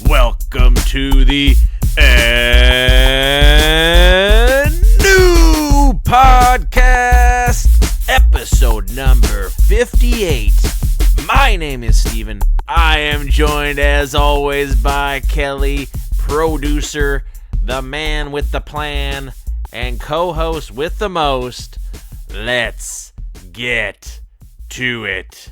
Welcome to the new podcast, episode number 58. My name is Steven. I am joined as always by Kelly, producer, the man with the plan, and co-host with the most. Let's get to it.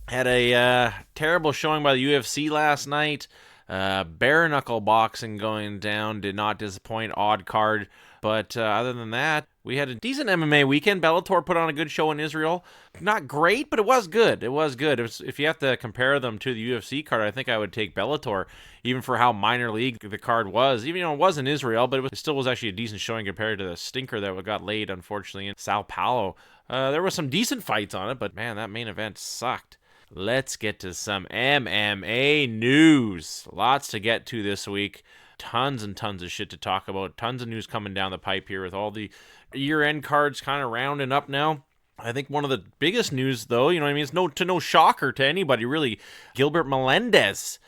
Had a terrible showing by the UFC last night. Bare knuckle boxing going down. Did not disappoint. Odd card. But other than that, we had a decent MMA weekend. Bellator put on a good show in Israel. Not great, but it was good. It was good. If you have to compare them to the UFC card, I think I would take Bellator, even for how minor league the card was. Even though it was in Israel, but it still was actually a decent showing compared to the stinker that got laid, unfortunately, in Sao Paulo. There were some decent fights on it, but man, that main event sucked. Let's get to some MMA news. Lots to get to this week. Tons and tons of shit to talk about. Tons of news coming down the pipe here with all the year-end cards kind of rounding up now. I think one of the biggest news, though, it's no shocker to anybody, really. Gilbert Melendez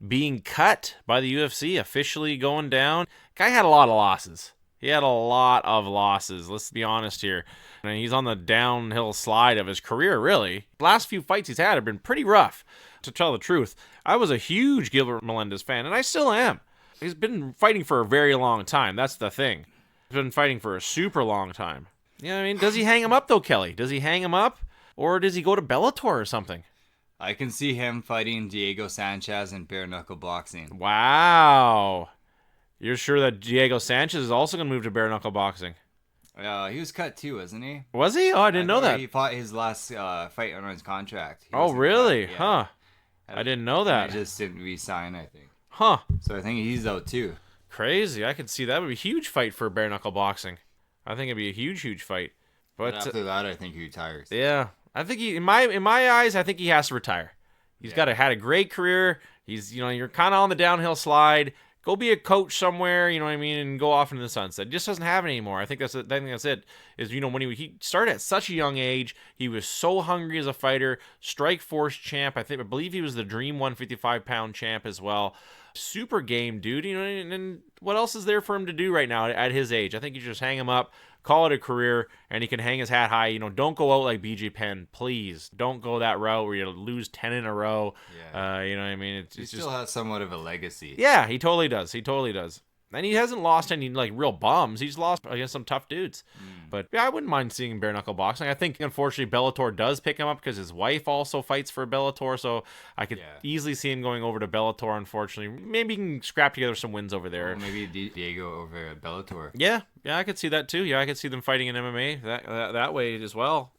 being cut by the UFC, officially going down. Guy had a lot of losses. He had a lot of losses, let's be honest here. And he's on the downhill slide of his career, really. The last few fights he's had have been pretty rough, to tell the truth. I was a huge Gilbert Melendez fan, and I still am. He's been fighting for a very long time. That's the thing. He's been fighting for a super long time. You know what I mean? Does he hang him up, though, Kelly? Does he hang him up? Or does he go to Bellator or something? I can see him fighting Diego Sanchez in bare knuckle boxing. Wow. You're sure that Diego Sanchez is also going to move to bare knuckle boxing? He was cut too, wasn't he? Was he? Oh, I didn't know that. He fought his last fight on his contract. Oh, really? Yeah. Huh. I didn't know that. He just didn't re-sign, I think. Huh. So I think he's out too. Crazy. I could see that would be a huge fight for bare knuckle boxing. I think it'd be a huge fight. But after that, I think he retires. Yeah. I think in my eyes, I think he has to retire. He's had a great career. He's, you're kind of on the downhill slide. Go be a coach somewhere, and go off into the sunset. He just doesn't have it anymore. I think that's it. Is, when he started at such a young age, he was so hungry as a fighter. Strikeforce champ. I believe he was the Dream 155-pound champ as well. Super game, dude. And what else is there for him to do right now at his age? I think you just hang him up, call it a career, and he can hang his hat high. Don't go out like BJ Penn, please. Don't go that route where you lose 10 in a row. Yeah. He still has somewhat of a legacy. Yeah, he totally does. And he hasn't lost any real bums. He's lost against some tough dudes. But yeah, I wouldn't mind seeing bare knuckle boxing. I think unfortunately Bellator does pick him up because his wife also fights for Bellator. So I could easily see him going over to Bellator. Unfortunately, maybe he can scrap together some wins over there. Or maybe Diego over at Bellator. Yeah, I could see that too. Yeah, I could see them fighting in MMA that way as well.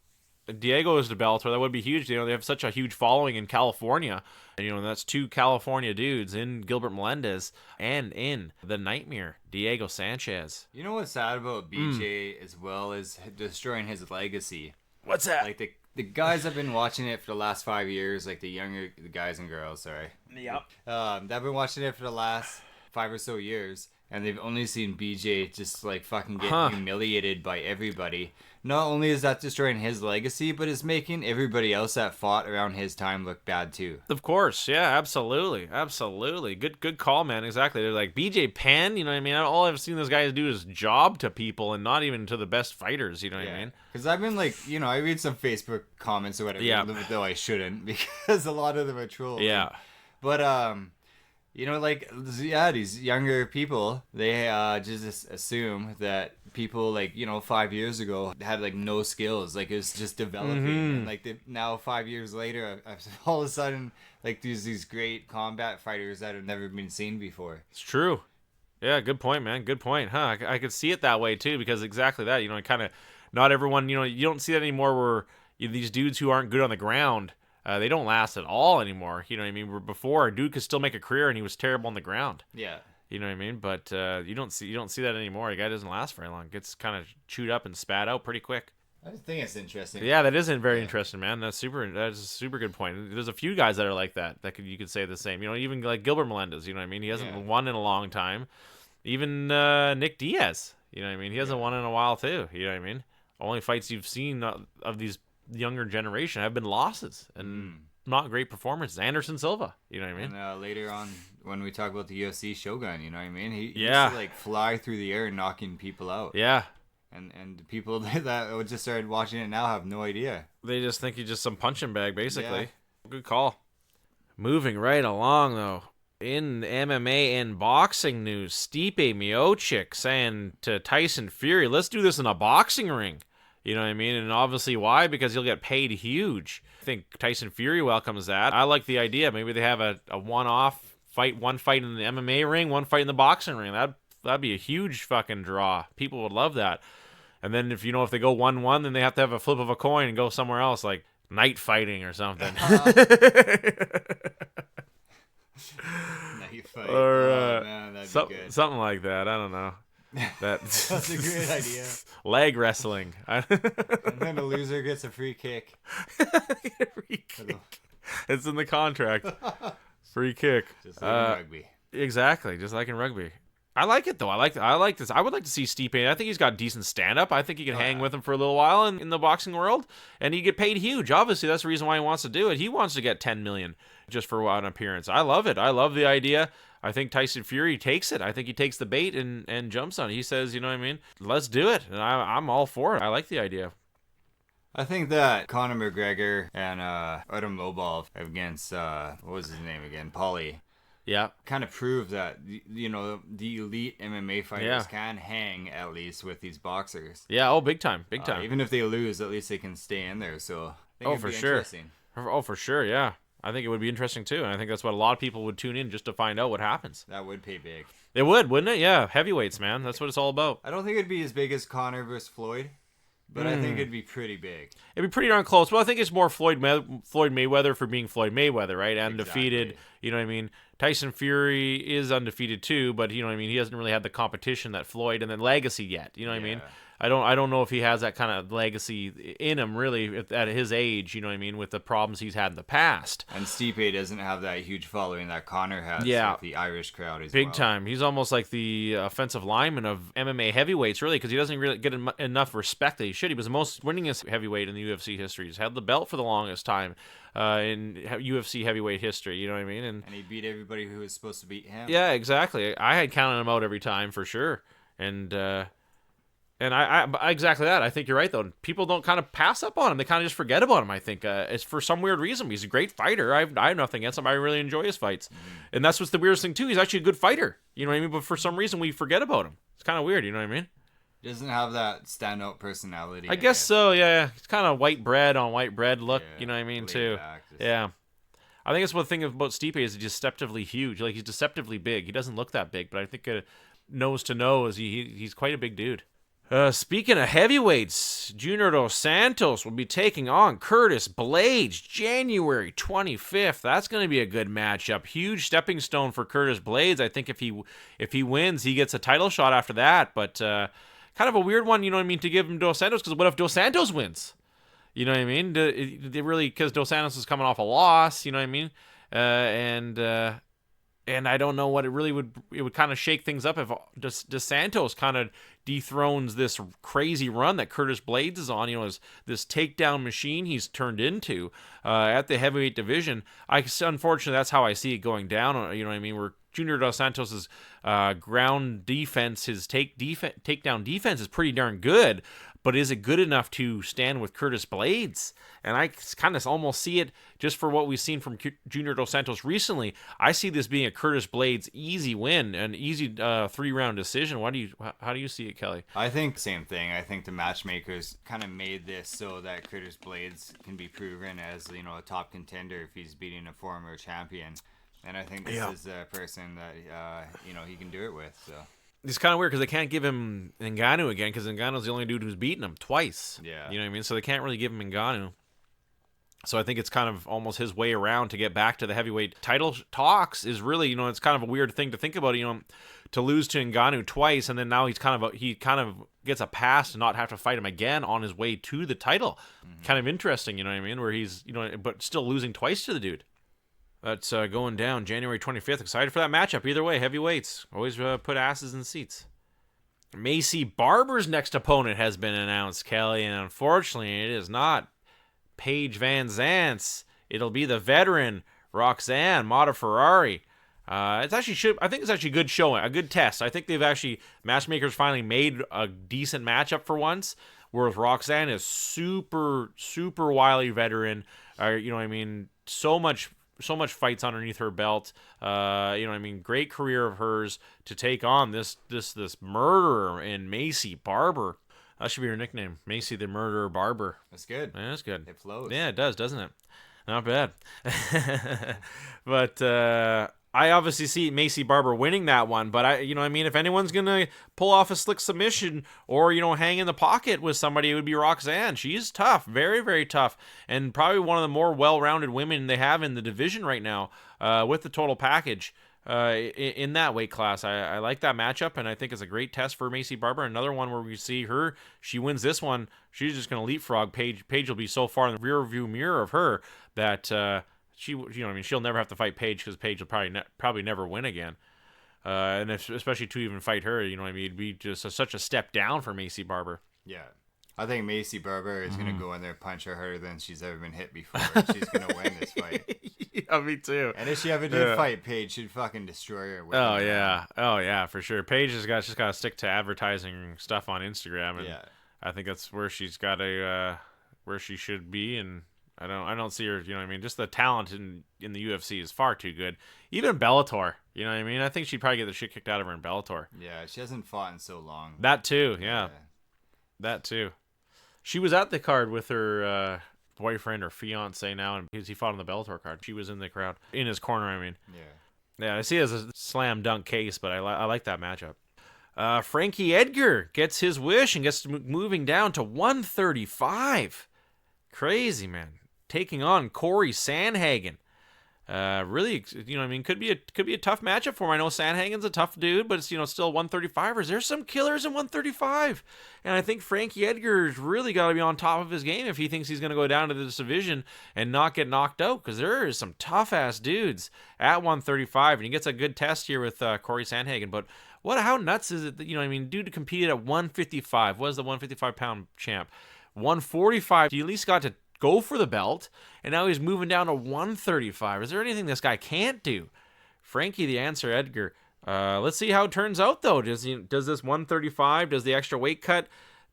Diego is to Bellator. That would be huge. They have such a huge following in California. And that's two California dudes in Gilbert Melendez and in the Nightmare, Diego Sanchez. You know what's sad about BJ as well is destroying his legacy. What's that? Like the guys have been watching it for the last 5 years, like the guys and girls, sorry. Yep. They've been watching it for the last 5 or so years, and they've only seen BJ just fucking get humiliated by everybody. Not only is that destroying his legacy, but it's making everybody else that fought around his time look bad too. Of course, yeah, absolutely. Good call, man. Exactly. They're like BJ Penn. All I've seen those guys do is job to people and not even to the best fighters. You know what I mean? Because I've been I read some Facebook comments or whatever, though I shouldn't because a lot of them are trolls. Yeah. But these younger people, they just assume that people 5 years ago had no skills, it was just developing, and now 5 years later, all of a sudden there's these great combat fighters that have never been seen before. It's true. Yeah, good point, man. Good point, huh? I could see it that way too, because exactly that. Kind of not everyone. You don't see that anymore. Where these dudes who aren't good on the ground. They don't last at all anymore. You know what I mean? Where before, a dude could still make a career and he was terrible on the ground. Yeah. You know what I mean? But you don't see that anymore. The guy doesn't last very long. Gets kind of chewed up and spat out pretty quick. I just think it's interesting. Yeah, that is very interesting, man. That's a super good point. There's a few guys that are like that you could say the same. Even like Gilbert Melendez. You know what I mean? He hasn't won in a long time. Even Nick Diaz. You know what I mean? He hasn't won in a while too. You know what I mean? Only fights you've seen of these younger generation have been losses, and not great performances. Anderson Silva, you know what I mean? And later on, when we talk about the UFC Shogun, you know what I mean? He used Yeah. to like fly through the air knocking people out. Yeah. And the people that just started watching it now have no idea. They just think he's just some punching bag, basically. Yeah. Good call. Moving right along, though. In MMA and boxing news, Stipe Miocic saying to Tyson Fury, let's do this in a boxing ring. You know what I mean? And obviously why? Because he'll get paid huge. I think Tyson Fury welcomes that. I like the idea. Maybe they have a one-off fight, one fight in the MMA ring, one fight in the boxing ring. That'd be a huge fucking draw. People would love that. And then if they go 1-1, then they have to have a flip of a coin and go somewhere else, like night fighting or something. Night fight. Or man, that'd be good. something like that. I don't know. That's a great idea. Leg wrestling. And then the loser gets a free kick. Free kick. It's in the contract. Free kick. Just like in rugby. Exactly, just like in rugby. I like it though. I like this. I would like to see Stipe. I think he's got decent stand-up. I think he can hang with him for a little while in the boxing world, and he get paid huge. Obviously, that's the reason why he wants to do it. He wants to get $10 million just for an appearance. I love it. I love the idea. I think Tyson Fury takes it. I think he takes the bait and jumps on it. He says, you know what I mean? Let's do it. And I'm all for it. I like the idea. I think that Conor McGregor and Adam Lobov against, what was his name again? Paulie. Yeah. Kind of prove that, you know, the elite MMA fighters can hang at least with these boxers. Yeah, oh, big time. Big time. Even if they lose, at least they can stay in there. So, I think it'd for be sure. interesting. Oh, for sure, yeah. I think it would be interesting too. And I think that's what a lot of people would tune in just to find out what happens. That would pay big. It would, wouldn't it? Yeah, heavyweights, man. That's what it's all about. I don't think it'd be as big as Conor versus Floyd. But I think it'd be pretty big. It'd be pretty darn close. Well, I think it's more Floyd Mayweather for being Floyd Mayweather, right? Undefeated. Exactly. You know what I mean? Tyson Fury is undefeated too, but you know what I mean? He hasn't really had the competition that Floyd and then legacy yet. You know what I mean? I don't know if he has that kind of legacy in him really at his age, you know what I mean, with the problems he's had in the past. And Stipe doesn't have that huge following that Conor has with the Irish crowd as Big time. He's almost like the offensive lineman of MMA heavyweights, really, because he doesn't really get enough respect that he should. He was the most winningest heavyweight in the UFC history. He's had the belt for the longest time in UFC heavyweight history, you know what I mean? And he beat everybody who was supposed to beat him. Yeah, exactly. I had counted him out every time for sure. And I exactly that. I think you're right, though. People don't kind of pass up on him. They kind of just forget about him, I think. It's for some weird reason. He's a great fighter. I have nothing against him. I really enjoy his fights. And that's what's the weirdest thing, too. He's actually a good fighter. You know what I mean? But for some reason, we forget about him. It's kind of weird, you know what I mean? He doesn't have that standout personality. I guess so, yeah. It's kind of white bread on white bread look, you know what I mean, too. Yeah. I think that's one thing about Stipe is he's deceptively huge. Like, he's deceptively big. He doesn't look that big, but I think nose to nose, he's quite a big dude. Speaking of heavyweights, Junior Dos Santos will be taking on Curtis Blades January 25th. That's going to be a good matchup. Huge stepping stone for Curtis Blades. I think if he wins, he gets a title shot after that. But kind of a weird one, you know what I mean, to give him Dos Santos, because what if Dos Santos wins? You know what I mean? They really, because Dos Santos is coming off a loss, you know what I mean? And I don't know what it would kind of shake things up if Dos Santos kind of dethrones this crazy run that Curtis Blades is on, you know, this takedown machine he's turned into at the heavyweight division. Unfortunately, that's how I see it going down, you know what I mean, where Junior Dos Santos' ground defense, his takedown defense is pretty darn good, but is it good enough to stand with Curtis Blades? And I kind of almost see it, just for what we've seen from Junior Dos Santos recently, I see this being a Curtis Blades easy win, an easy 3-round decision. How do you see it, Kelly? I think same thing. I think the matchmakers kind of made this so that Curtis Blades can be proven as, you know, a top contender if he's beating a former champion. And I think this is a person that, you know, he can do it with, so... It's kind of weird because they can't give him Ngannou again because Ngannou's the only dude who's beaten him twice. Yeah. You know what I mean? So they can't really give him Ngannou. So I think it's kind of almost his way around to get back to the heavyweight title talks is really, you know, it's kind of a weird thing to think about, you know, to lose to Ngannou twice and then now he kind of gets a pass to not have to fight him again on his way to the title. Mm-hmm. Kind of interesting, you know what I mean? Where he's, you know, but still losing twice to the dude. That's going down January 25th. Excited for that matchup. Either way, heavyweights. Always put asses in seats. Macy Barber's next opponent has been announced, Kelly, and unfortunately it is not Paige Van Zant's It'll be the veteran Roxanne Mata Ferrari. I think it's actually a good showing, a good test. I think they've actually, matchmakers finally made a decent matchup for once, whereas Roxanne is super, super wily veteran. You know what I mean? So much fights underneath her belt. You know what I mean? Great career of hers to take on this murderer in Macy Barber. That should be her nickname, Macy the Murderer Barber. That's good. Yeah, that's good. It flows. Yeah, it does, doesn't it? Not bad. But I obviously see Macy Barber winning that one. But you know what I mean? If anyone's gonna pull off a slick submission or, you know, hang in the pocket with somebody, it would be Roxanne. She's tough, very, very tough, and probably one of the more well-rounded women they have in the division right now, with the total package. In that weight class, I like that matchup, and I think it's a great test for Macy Barber. Another one where we see her, she wins this one, she's just going to leapfrog Paige. Paige will be so far in the rear view mirror of her that she, you know what I mean, she'll never have to fight Paige, because Paige will probably never win again. And especially to even fight her, you know what I mean, it'd be just such a step down for Macy Barber. Yeah. I think Macy Barber is going to go in there, punch her harder than she's ever been hit before. She's going to win this fight. Yeah, me too. And if she ever did fight Paige, she'd fucking destroy her. Oh yeah, for sure. Paige just got to stick to advertising stuff on Instagram, and I think that's where she's got where she should be. And I don't see her. You know what I mean? Just the talent in the UFC is far too good. Even Bellator. You know what I mean? I think she'd probably get the shit kicked out of her in Bellator. Yeah, she hasn't fought in so long. That too. Yeah. That too. She was at the card with her boyfriend or fiance now, and he fought on the Bellator card. She was in the crowd, in his corner, I mean. Yeah, I see it as a slam dunk case, but I like that matchup. Frankie Edgar gets his wish and gets moving down to 135. Crazy, man. Taking on Corey Sandhagen. Really, you know what I mean, could be a tough matchup for him. I know Sandhagen's a tough dude, but it's, you know, still 135ers. There's some killers in 135, and I think Frankie Edgar's really got to be on top of his game if he thinks he's going to go down to this division and not get knocked out, because there is some tough ass dudes at 135, and he gets a good test here with Corey Sandhagen. But how nuts is it that, you know what I mean, dude competed at 155, was the 155 pound champ, 145, he at least got to go for the belt, and now he's moving down to 135. Is there anything this guy can't do? Frankie, the answer, Edgar. Let's see how it turns out, though. Does this 135, does the extra weight cut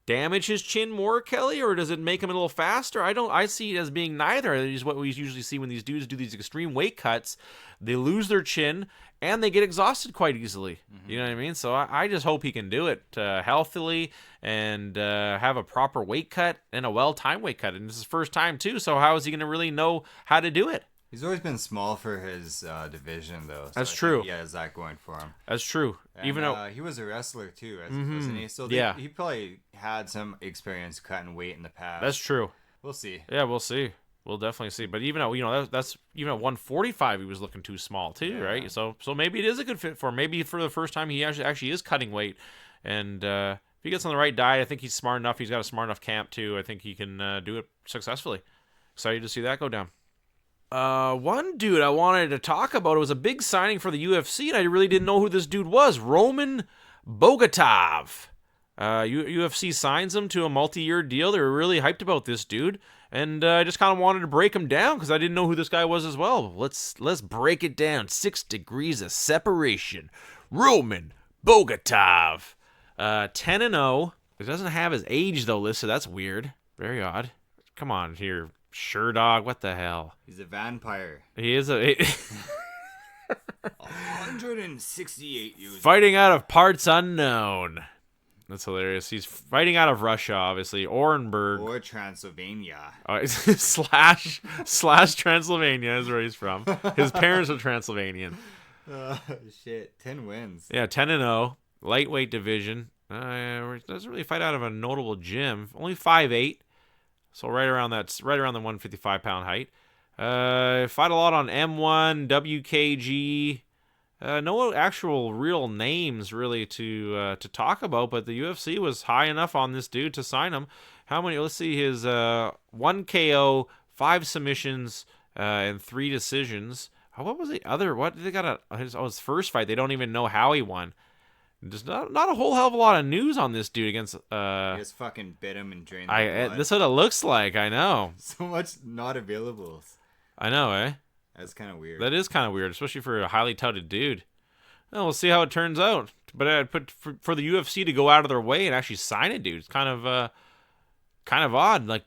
damage his chin more, Kelly, or does it make him a little faster? I see it as being neither. It is what we usually see when these dudes do these extreme weight cuts. They lose their chin, and they get exhausted quite easily. You know what I mean? So I just hope he can do it healthily and have a proper weight cut and a well-timed weight cut. And this is his first time, too, so how is he going to really know how to do it? He's always been small for his division, though. So That's true. He has that going for him. That's true. And, even though he was a wrestler, too, wasn't he? So he probably had some experience cutting weight in the past. That's true. We'll see. Yeah, we'll see. We'll definitely see. But even at, you know, that's even at 145, he was looking too small too, right? So maybe it is a good fit for him. Maybe for the first time he actually is cutting weight, and if he gets on the right diet, I think he's smart enough. He's got a smart enough camp too. I think he can do it successfully. Excited to see that go down. One dude I wanted to talk about, it was a big signing for the UFC, and I really didn't know who this dude was. Roman Bogatov. UFC signs him to a multi-year deal. They were really hyped about this dude, and I just kind of wanted to break him down because I didn't know who this guy was as well. Let's break it down. 6 degrees of separation. Roman Bogatov, 10-0. It doesn't have his age though listed. That's weird. Very odd. Come on here, sure dog. What the hell? He's a vampire. He is a 168 years fighting out of parts unknown. That's hilarious. He's fighting out of Russia, obviously. Orenburg. Or Transylvania. Slash Transylvania is where he's from. His parents are Transylvanian. Shit. 10 wins. Yeah, 10-0. Lightweight division. Doesn't really fight out of a notable gym. Only 5'8". So right around the 155-pound height. Fought a lot on M1, WKG. No actual real names really to talk about, but the UFC was high enough on this dude to sign him. How many? Let's see, his 1 KO, 5 submissions, and 3 decisions. What was the other? What did they got? His first fight. They don't even know how he won. There's not a whole hell of a lot of news on this dude against. He just fucking bit him and drained the blood. This is what it looks like. I know. So much not available. I know, eh? That's kind of weird. That is kind of weird, especially for a highly touted dude. Well, we'll see how it turns out. But I'd put for the UFC to go out of their way and actually sign a dude. It's kind of odd. Like,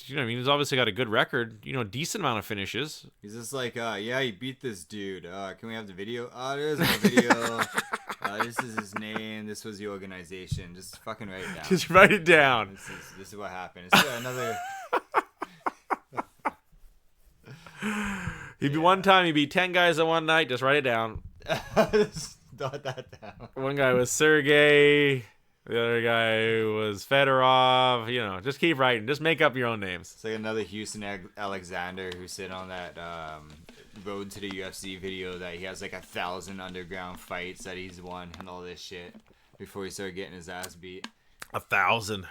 you know, I mean, he's obviously got a good record. You know, decent amount of finishes. He's just like, yeah, he beat this dude. Can we have the video? There's no video. This is his name. This was the organization. Just fucking write it down. Just write it down. This is what happened. It's another. One time he beat 10 guys in one night. Just write it down. Just jot that down. One guy was Sergey. The other guy was Fedorov. You know, just keep writing. Just make up your own names. It's like another Houston Alexander who's sitting on that road to the UFC video that he has like 1,000 underground fights that he's won and all this shit before he started getting his ass beat. 1,000.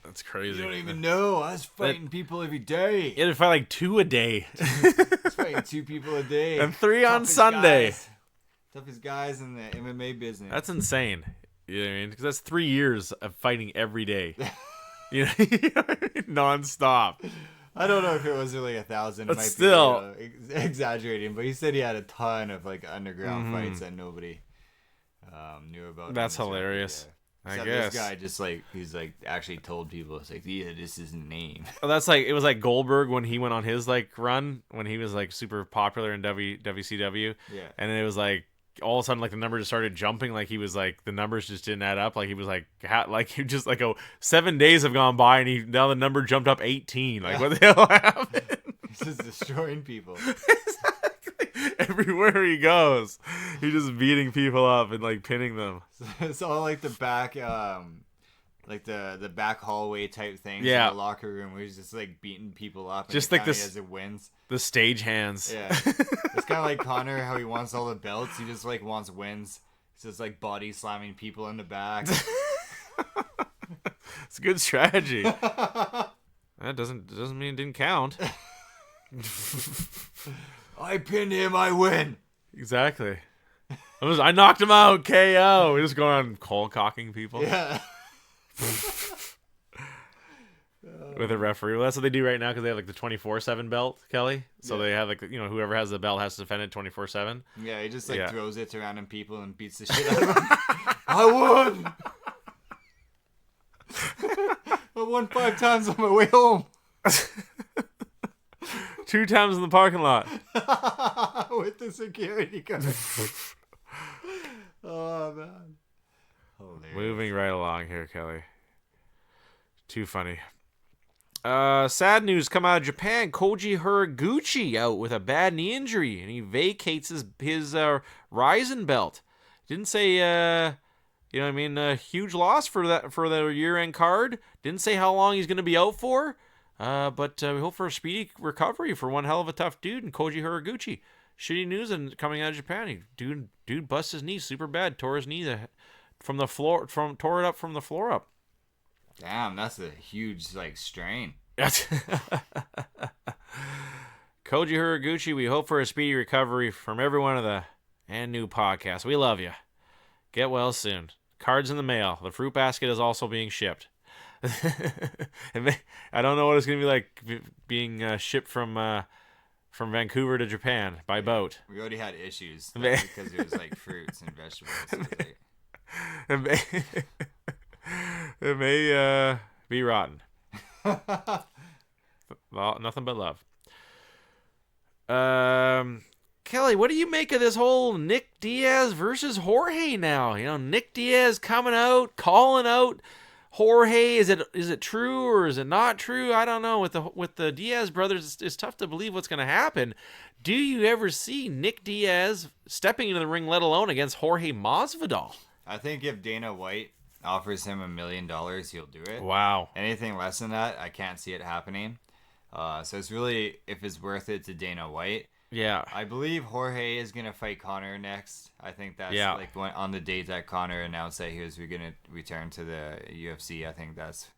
That's crazy. You don't even know. I was fighting people every day. Yeah, they fight like 2 a day. I was fighting 2 people a day. And 3 on Sunday. Toughest guys in the MMA business. That's insane. You know what I mean? Because that's 3 years of fighting every day. You know, non-stop. I don't know if it was really 1,000. But still, exaggerating. But he said he had a ton of like underground fights that nobody knew about. That's hilarious. I guess this guy just like he's like actually told people it's like, yeah, this is his name. Well, that's like it was like Goldberg when he went on his like run when he was like super popular in WCW. Yeah, and then it was like all of a sudden like the number just started jumping, like he was like the numbers just didn't add up, like he was like he just like 7 days have gone by and now the number jumped up 18. Like what the hell happened? He's just destroying people. Everywhere he goes, he's just beating people up and like pinning them. It's all like the back, like the back hallway type things. Yeah, in the locker room where he's just like beating people up. And just like this as it wins. The stage hands. Yeah, it's kind of like Connor, how he wants all the belts. He just like wants wins. He's just like body slamming people in the back. It's a good strategy. That doesn't mean it didn't count. I pinned him, I win. Exactly. I knocked him out, KO. We're just going on cold cocking people. Yeah. With a referee. Well, that's what they do right now because they have like the 24/7 belt, Kelly. So they have like, you know, whoever has the belt has to defend it 24/7. Yeah, he just like throws it to random people and beats the shit out of them. I won. I won 5 times on my way home. 2 times in the parking lot. With the security guard. Oh, man. Hilarious. Moving right along here, Kelly. Too funny. Sad news come out of Japan. Koji Horiguchi out with a bad knee injury, and he vacates his Ryzen belt. Didn't say, you know what I mean, a huge loss for the year-end card. Didn't say how long he's going to be out for. But we hope for a speedy recovery for one hell of a tough dude and Koji Horiguchi. Shitty news and coming out of Japan. Dude bust his knee super bad. Tore his knee from the floor. Tore it up from the floor up. Damn, that's a huge like strain. Koji Horiguchi, we hope for a speedy recovery from every one of the and new podcasts. We love you. Get well soon. Cards in the mail. The fruit basket is also being shipped. I don't know what it's gonna be like being shipped from Vancouver to Japan by boat. We already had issues because it was like fruits and vegetables. It may be rotten. Well, nothing but love. Kelly, what do you make of this whole Nick Diaz versus Jorge now? You know, Nick Diaz coming out, calling out Jorge. Is it true or is it not true? I don't know. With the Diaz brothers, it's tough to believe what's going to happen. Do you ever see Nick Diaz stepping into the ring, let alone against Jorge Masvidal? I think if Dana White offers him $1 million, he'll do it. Wow. Anything less than that, I can't see it happening. So it's really if it's worth it to Dana White. Yeah. I believe Jorge is going to fight Conor next. I think that's like on the date that Conor announced that he was going to return to the UFC. I think that's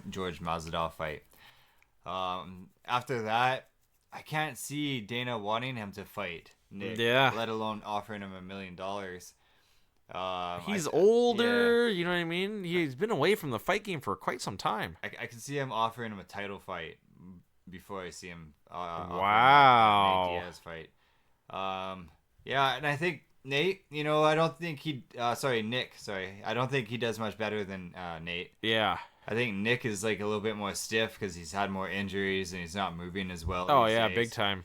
George Masvidal fight. After that, I can't see Dana wanting him to fight Nick, let alone offering him $1 million. He's older, you know what I mean? He's been away from the fight game for quite some time. I can see him offering him a title fight before I see him. Wow. Nate Diaz fight. Yeah, and I think Nate. I don't think he. Nick. Sorry, I don't think he does much better than Nate. Yeah. I think Nick is like a little bit more stiff because he's had more injuries and he's not moving as well. Oh these yeah, days. big time.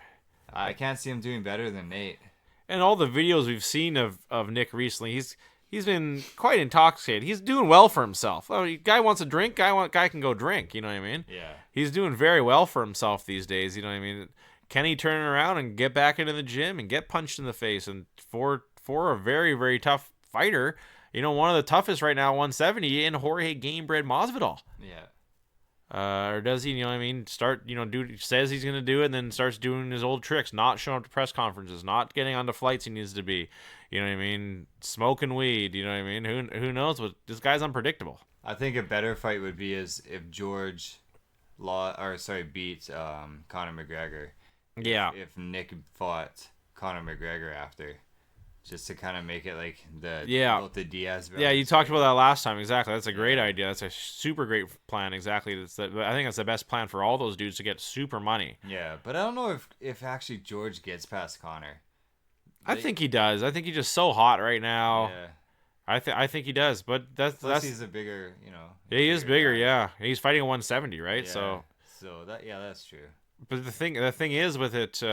I can't see him doing better than Nate. And all the videos we've seen of Nick recently, he's been quite intoxicated. He's doing well for himself. Oh, guy wants a drink. Guy can go drink. You know what I mean? Yeah. He's doing very well for himself these days. You know what I mean? Can he turn around and get back into the gym and get punched in the face? And for a very, very tough fighter, one of the toughest right now, 170, in Jorge Gamebred Masvidal. Yeah. Or does he, start, says he's going to do it and then starts doing his old tricks, not showing up to press conferences, not getting onto flights he needs to be, smoking weed, who knows what, this guy's unpredictable. I think a better fight would be if George beat Conor McGregor. Yeah. If Nick fought Conor McGregor after. Just to kind of make it like both the Diaz. Yeah, you talked about that last time. Exactly. That's a great idea. That's a super great plan. Exactly. I think that's the best plan for all those dudes to get super money. Yeah, but I don't know if actually George gets past Conor. I think he does. I think he's just so hot right now. Yeah. I think he does, but that's he's a bigger, Yeah, he is bigger. Guy. Yeah, he's fighting at 170, right? Yeah. So that's true. But the thing is with it.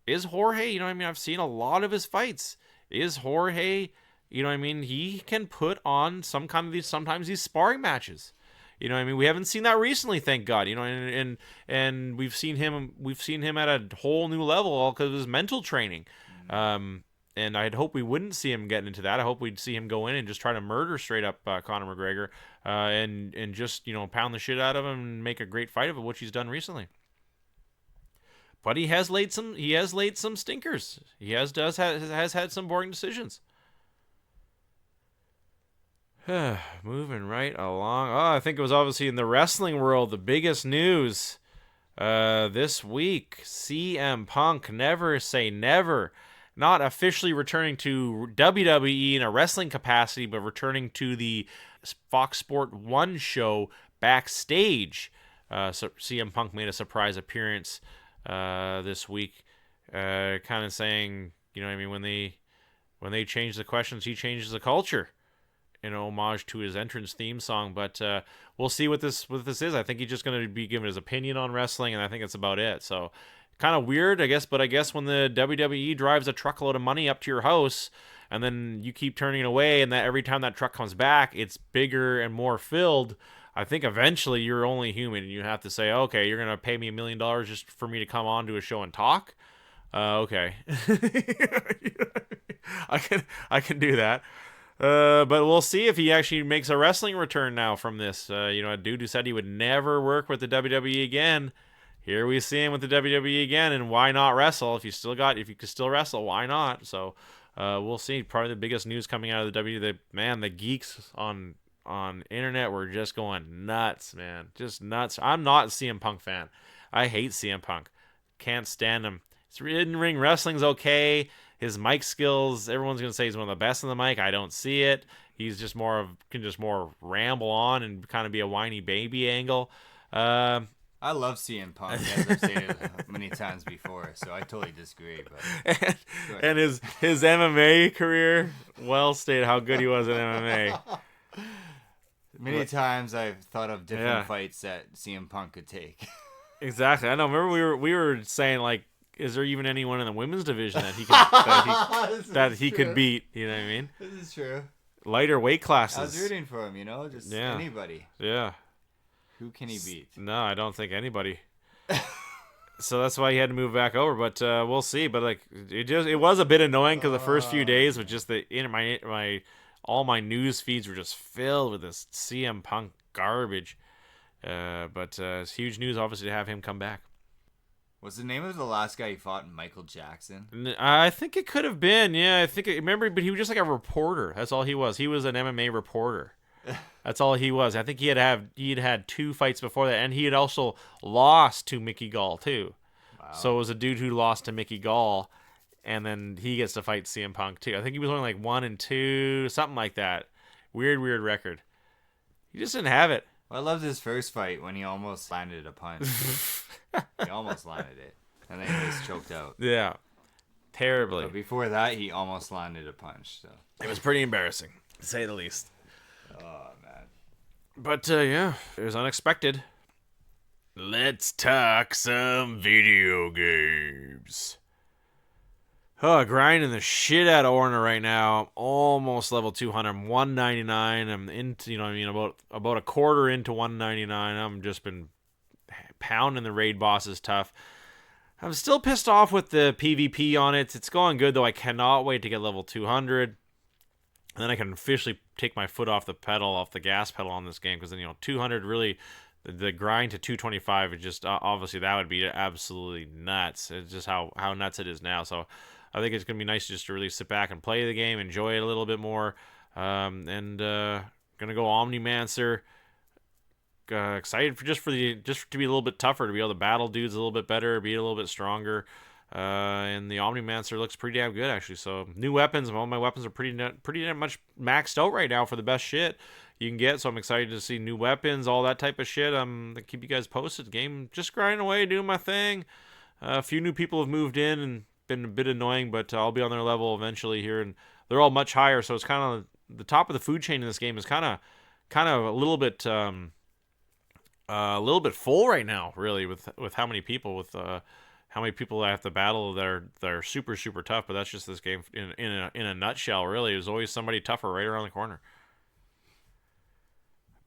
Is Jorge, I've seen a lot of his fights. Is Jorge, he can put on sometimes these sparring matches. We haven't seen that recently, thank God. And we've seen him at a whole new level all because of his mental training. And I'd hope we wouldn't see him getting into that. I hope we'd see him go in and just try to murder straight up Conor McGregor, and just pound the shit out of him and make a great fight of it, which he's done recently. But he has laid some stinkers. He has had some boring decisions. Moving right along. Oh, I think it was obviously in the wrestling world the biggest news this week. CM Punk, never say never, not officially returning to WWE in a wrestling capacity, but returning to the Fox Sport 1 show backstage. So CM Punk made a surprise appearance this week, kind of saying, when they change the questions, he changes the culture, in homage to his entrance theme song. But we'll see what this is. I think he's just going to be giving his opinion on wrestling, and I think that's about it. So kind of weird, I guess. But I guess when the WWE drives a truckload of money up to your house, and then you keep turning it away, and that every time that truck comes back, it's bigger and more filled. I think eventually you're only human, and you have to say, okay, you're going to pay me $1 million just for me to come on to a show and talk? Okay. I can do that. But we'll see if he actually makes a wrestling return now from this. A dude who said he would never work with the WWE again. Here we see him with the WWE again, and why not wrestle? If you could still wrestle, why not? So we'll see. Probably the biggest news coming out of the WWE. The geeks on internet were just going nuts, man. Just nuts. I'm not a CM Punk fan. I hate CM Punk. Can't stand him. His in-ring wrestling's okay. His mic skills, everyone's going to say he's one of the best on the mic. I don't see it. He's just can more ramble on and kind of be a whiny baby angle. I love CM Punk, as I've stated many times before, so I totally disagree. But and his MMA career, well stated how good he was in MMA. Many times I've thought of different fights that CM Punk could take. Exactly. I know. Remember we were saying, like, is there even anyone in the women's division that he could beat? You know what I mean? This is true. Lighter weight classes. I was rooting for him, just anybody. Yeah. Who can he beat? No, I don't think anybody. So that's why he had to move back over. But we'll see. But like, it was a bit annoying because the first few days with just all my news feeds were just filled with this CM Punk garbage. But it's huge news, obviously, to have him come back. Was the name of the last guy he fought Michael Jackson? I think it could have been. Yeah, remember, but he was just like a reporter. That's all he was. He was an MMA reporter. That's all he was. I think he'd had 2 fights before that, and he had also lost to Mickey Gall too. Wow. So it was a dude who lost to Mickey Gall, and then he gets to fight CM Punk too. I think he was only like 1-2, something like that. Weird record. He just didn't have it. Well, I loved his first fight when he almost landed a punch. He almost landed it, and then he just choked out. Yeah, terribly. But before that, he almost landed a punch. So it was pretty embarrassing, to say the least. Oh man. But yeah, it was unexpected. Let's talk some video games. Grinding the shit out of Orna right now. I'm almost level 200. I'm 199. I'm into, about a quarter into 199. I'm just been pounding the raid bosses tough. I'm still pissed off with the PvP on it. It's going good, though. I cannot wait to get level 200. And then I can officially take my foot off the gas pedal on this game. Because then, 200 really, the grind to 225 is just, obviously that would be absolutely nuts. It's just how nuts it is now. So I think it's going to be nice just to really sit back and play the game, enjoy it a little bit more. Going to go Omnimancer. Excited to be a little bit tougher, to be able to battle dudes a little bit better, be a little bit stronger. And the Omnimancer looks pretty damn good, actually. So new weapons, all my weapons are pretty damn much maxed out right now for the best shit you can get. So I'm excited to see new weapons, all that type of shit. I'll keep you guys posted. The game just grinding away, doing my thing. A few new people have moved in and been a bit annoying, but I'll be on their level eventually here, and they're all much higher. So it's kind of the top of the food chain in this game is kind of a little bit full right now, really, with how many people I have to battle that are super super tough. But that's just this game in a nutshell. Really, there's always somebody tougher right around the corner.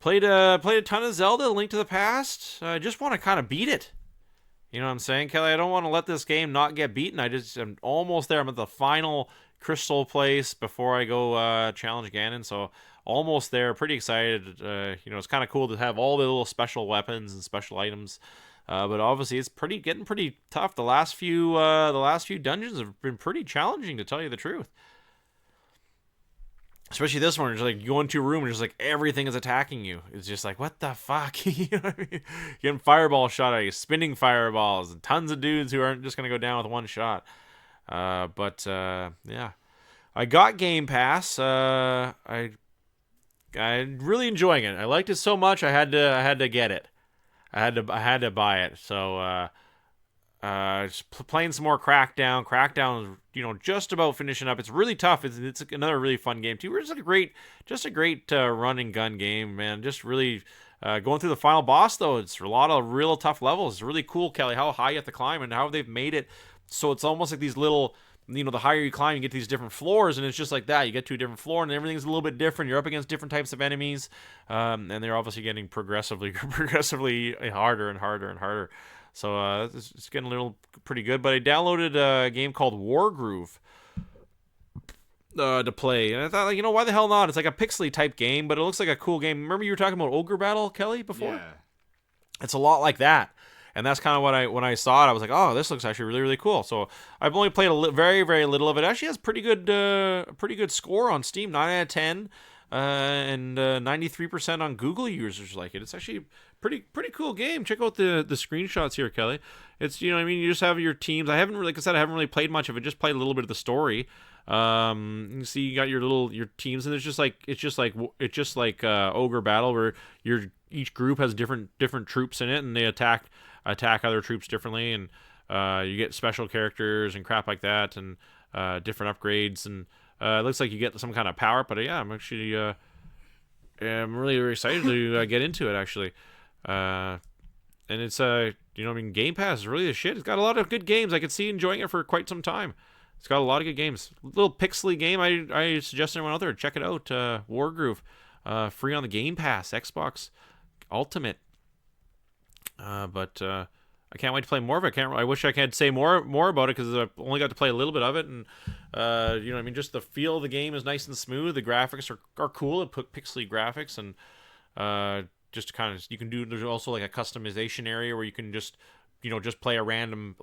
Played a ton of Zelda, Link to the Past. I just want to kind of beat it. You know what I'm saying, Kelly? I don't want to let this game not get beaten. I'm almost there. I'm at the final crystal place before I go challenge Ganon. So almost there. Pretty excited. It's kind of cool to have all the little special weapons and special items. But obviously, it's getting pretty tough. The last few dungeons have been pretty challenging, to tell you the truth. Especially this one, just like you go into a room and just like everything is attacking you. It's just like, what the fuck? You know what I mean? Getting fireball shot at you, spinning fireballs, and tons of dudes who aren't just gonna go down with one shot. Yeah, I got Game Pass. I'm really enjoying it. I liked it so much I had to get it. I had to buy it. So just playing some more Crackdown. Crackdown is just about finishing up. It's really tough. It's another really fun game too. It's a great run and gun game, man. Just really going through the final boss though. It's a lot of real tough levels. It's really cool, Kelly, how high you have to climb and how they've made it so it's almost like these little. The higher you climb, you get these different floors, and it's just like that. You get to a different floor, and everything's a little bit different. You're up against different types of enemies, and they're obviously getting progressively harder and harder and harder. So it's getting a little pretty good. But I downloaded a game called Wargroove to play, and I thought, why the hell not? It's like a pixely type game, but it looks like a cool game. Remember you were talking about Ogre Battle, Kelly, before? Yeah. It's a lot like that. And that's kind of when I saw it, I was like, oh, this looks actually really, really cool. So I've only played very, very little of it. It actually has pretty good score on Steam, 9 out of 10, and 93% on Google users like it. It's actually pretty cool game. Check out the screenshots here, Kelly. It's you just have your teams. I haven't really played much of it. Just played a little bit of the story. You see, you got your teams, and it's just like Ogre Battle, where each group has different troops in it, and they attack other troops differently, and you get special characters and crap like that, and different upgrades, and it looks like you get some kind of power. But yeah, I'm actually I'm really, really excited to get into it actually, and it's Game Pass is really the shit. It's got a lot of good games. I could see enjoying it for quite some time. It's got a lot of good games. Little pixely game. I suggest everyone out there check it out. Wargroove, free on the Game Pass, Xbox Ultimate. But I can't wait to play more of it. I wish I could say more about it, because I've only got to play a little bit of it, and just the feel of the game is nice and smooth. The graphics are cool. It put pixely graphics, and just kind of you can do. There's also like a customization area where you can just play a random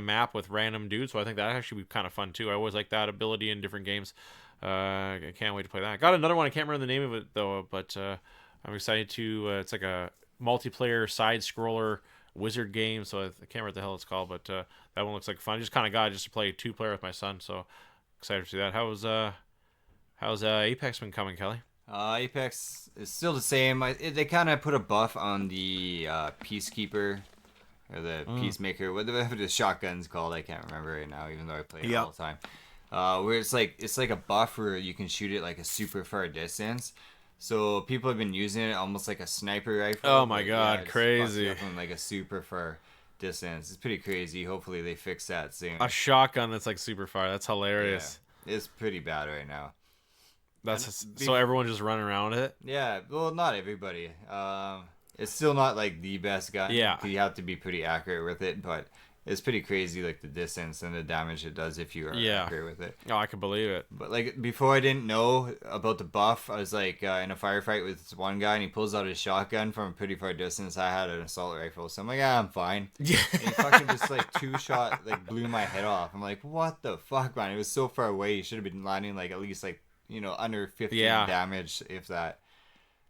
map with random dudes. So I think that actually would be kind of fun too. I always like that ability in different games. I can't wait to play that. I got another one. I can't remember the name of it though, but I'm excited to. It's like a multiplayer side scroller wizard game, so I can't remember what the hell it's called, but that one looks like fun. I just kind of got it just to play 2-player with my son, so excited to see that. How's Apex been coming, Kelly? Apex is still the same. They kind of put a buff on the Peacekeeper or the Peacemaker, whatever the shotgun's called. I can't remember right now, even though I play it all the time. Where it's like a buff where you can shoot it like a super far distance. So people have been using it almost like a sniper rifle. Oh my god, crazy! From like a super far distance. It's pretty crazy. Hopefully they fix that soon. A shotgun that's like super far. That's hilarious. Yeah, it's pretty bad right now. So everyone's just running around with it? Yeah, well, not everybody. It's still not like the best gun. Yeah. You have to be pretty accurate with it, but it's pretty crazy, like the distance and the damage it does if you are accurate with it. Oh, I can believe it. But like before, I didn't know about the buff. I was like in a firefight with this one guy, and he pulls out his shotgun from a pretty far distance. I had an assault rifle, so I'm like, I'm fine. Yeah. And he fucking just like two-shot, like blew my head off. I'm like, what the fuck, man? It was so far away. You should have been landing like at least like under 15 damage, if that.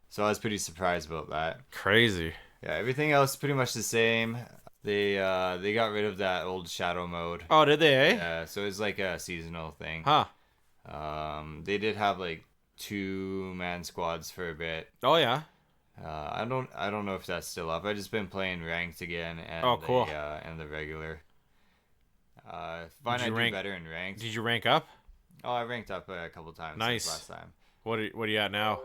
So I was pretty surprised about that. Crazy. Yeah, everything else pretty much the same. They got rid of that old shadow mode. Oh, did they? Eh? Yeah, so it's like a seasonal thing. Huh. They did have like 2-man squads for a bit. Oh yeah. I don't know if that's still up. I've just been playing ranked again and cool. And the regular. Find I do better in ranked. Did you rank up? Oh, I ranked up a couple times. Nice. Since last time. What are you at now?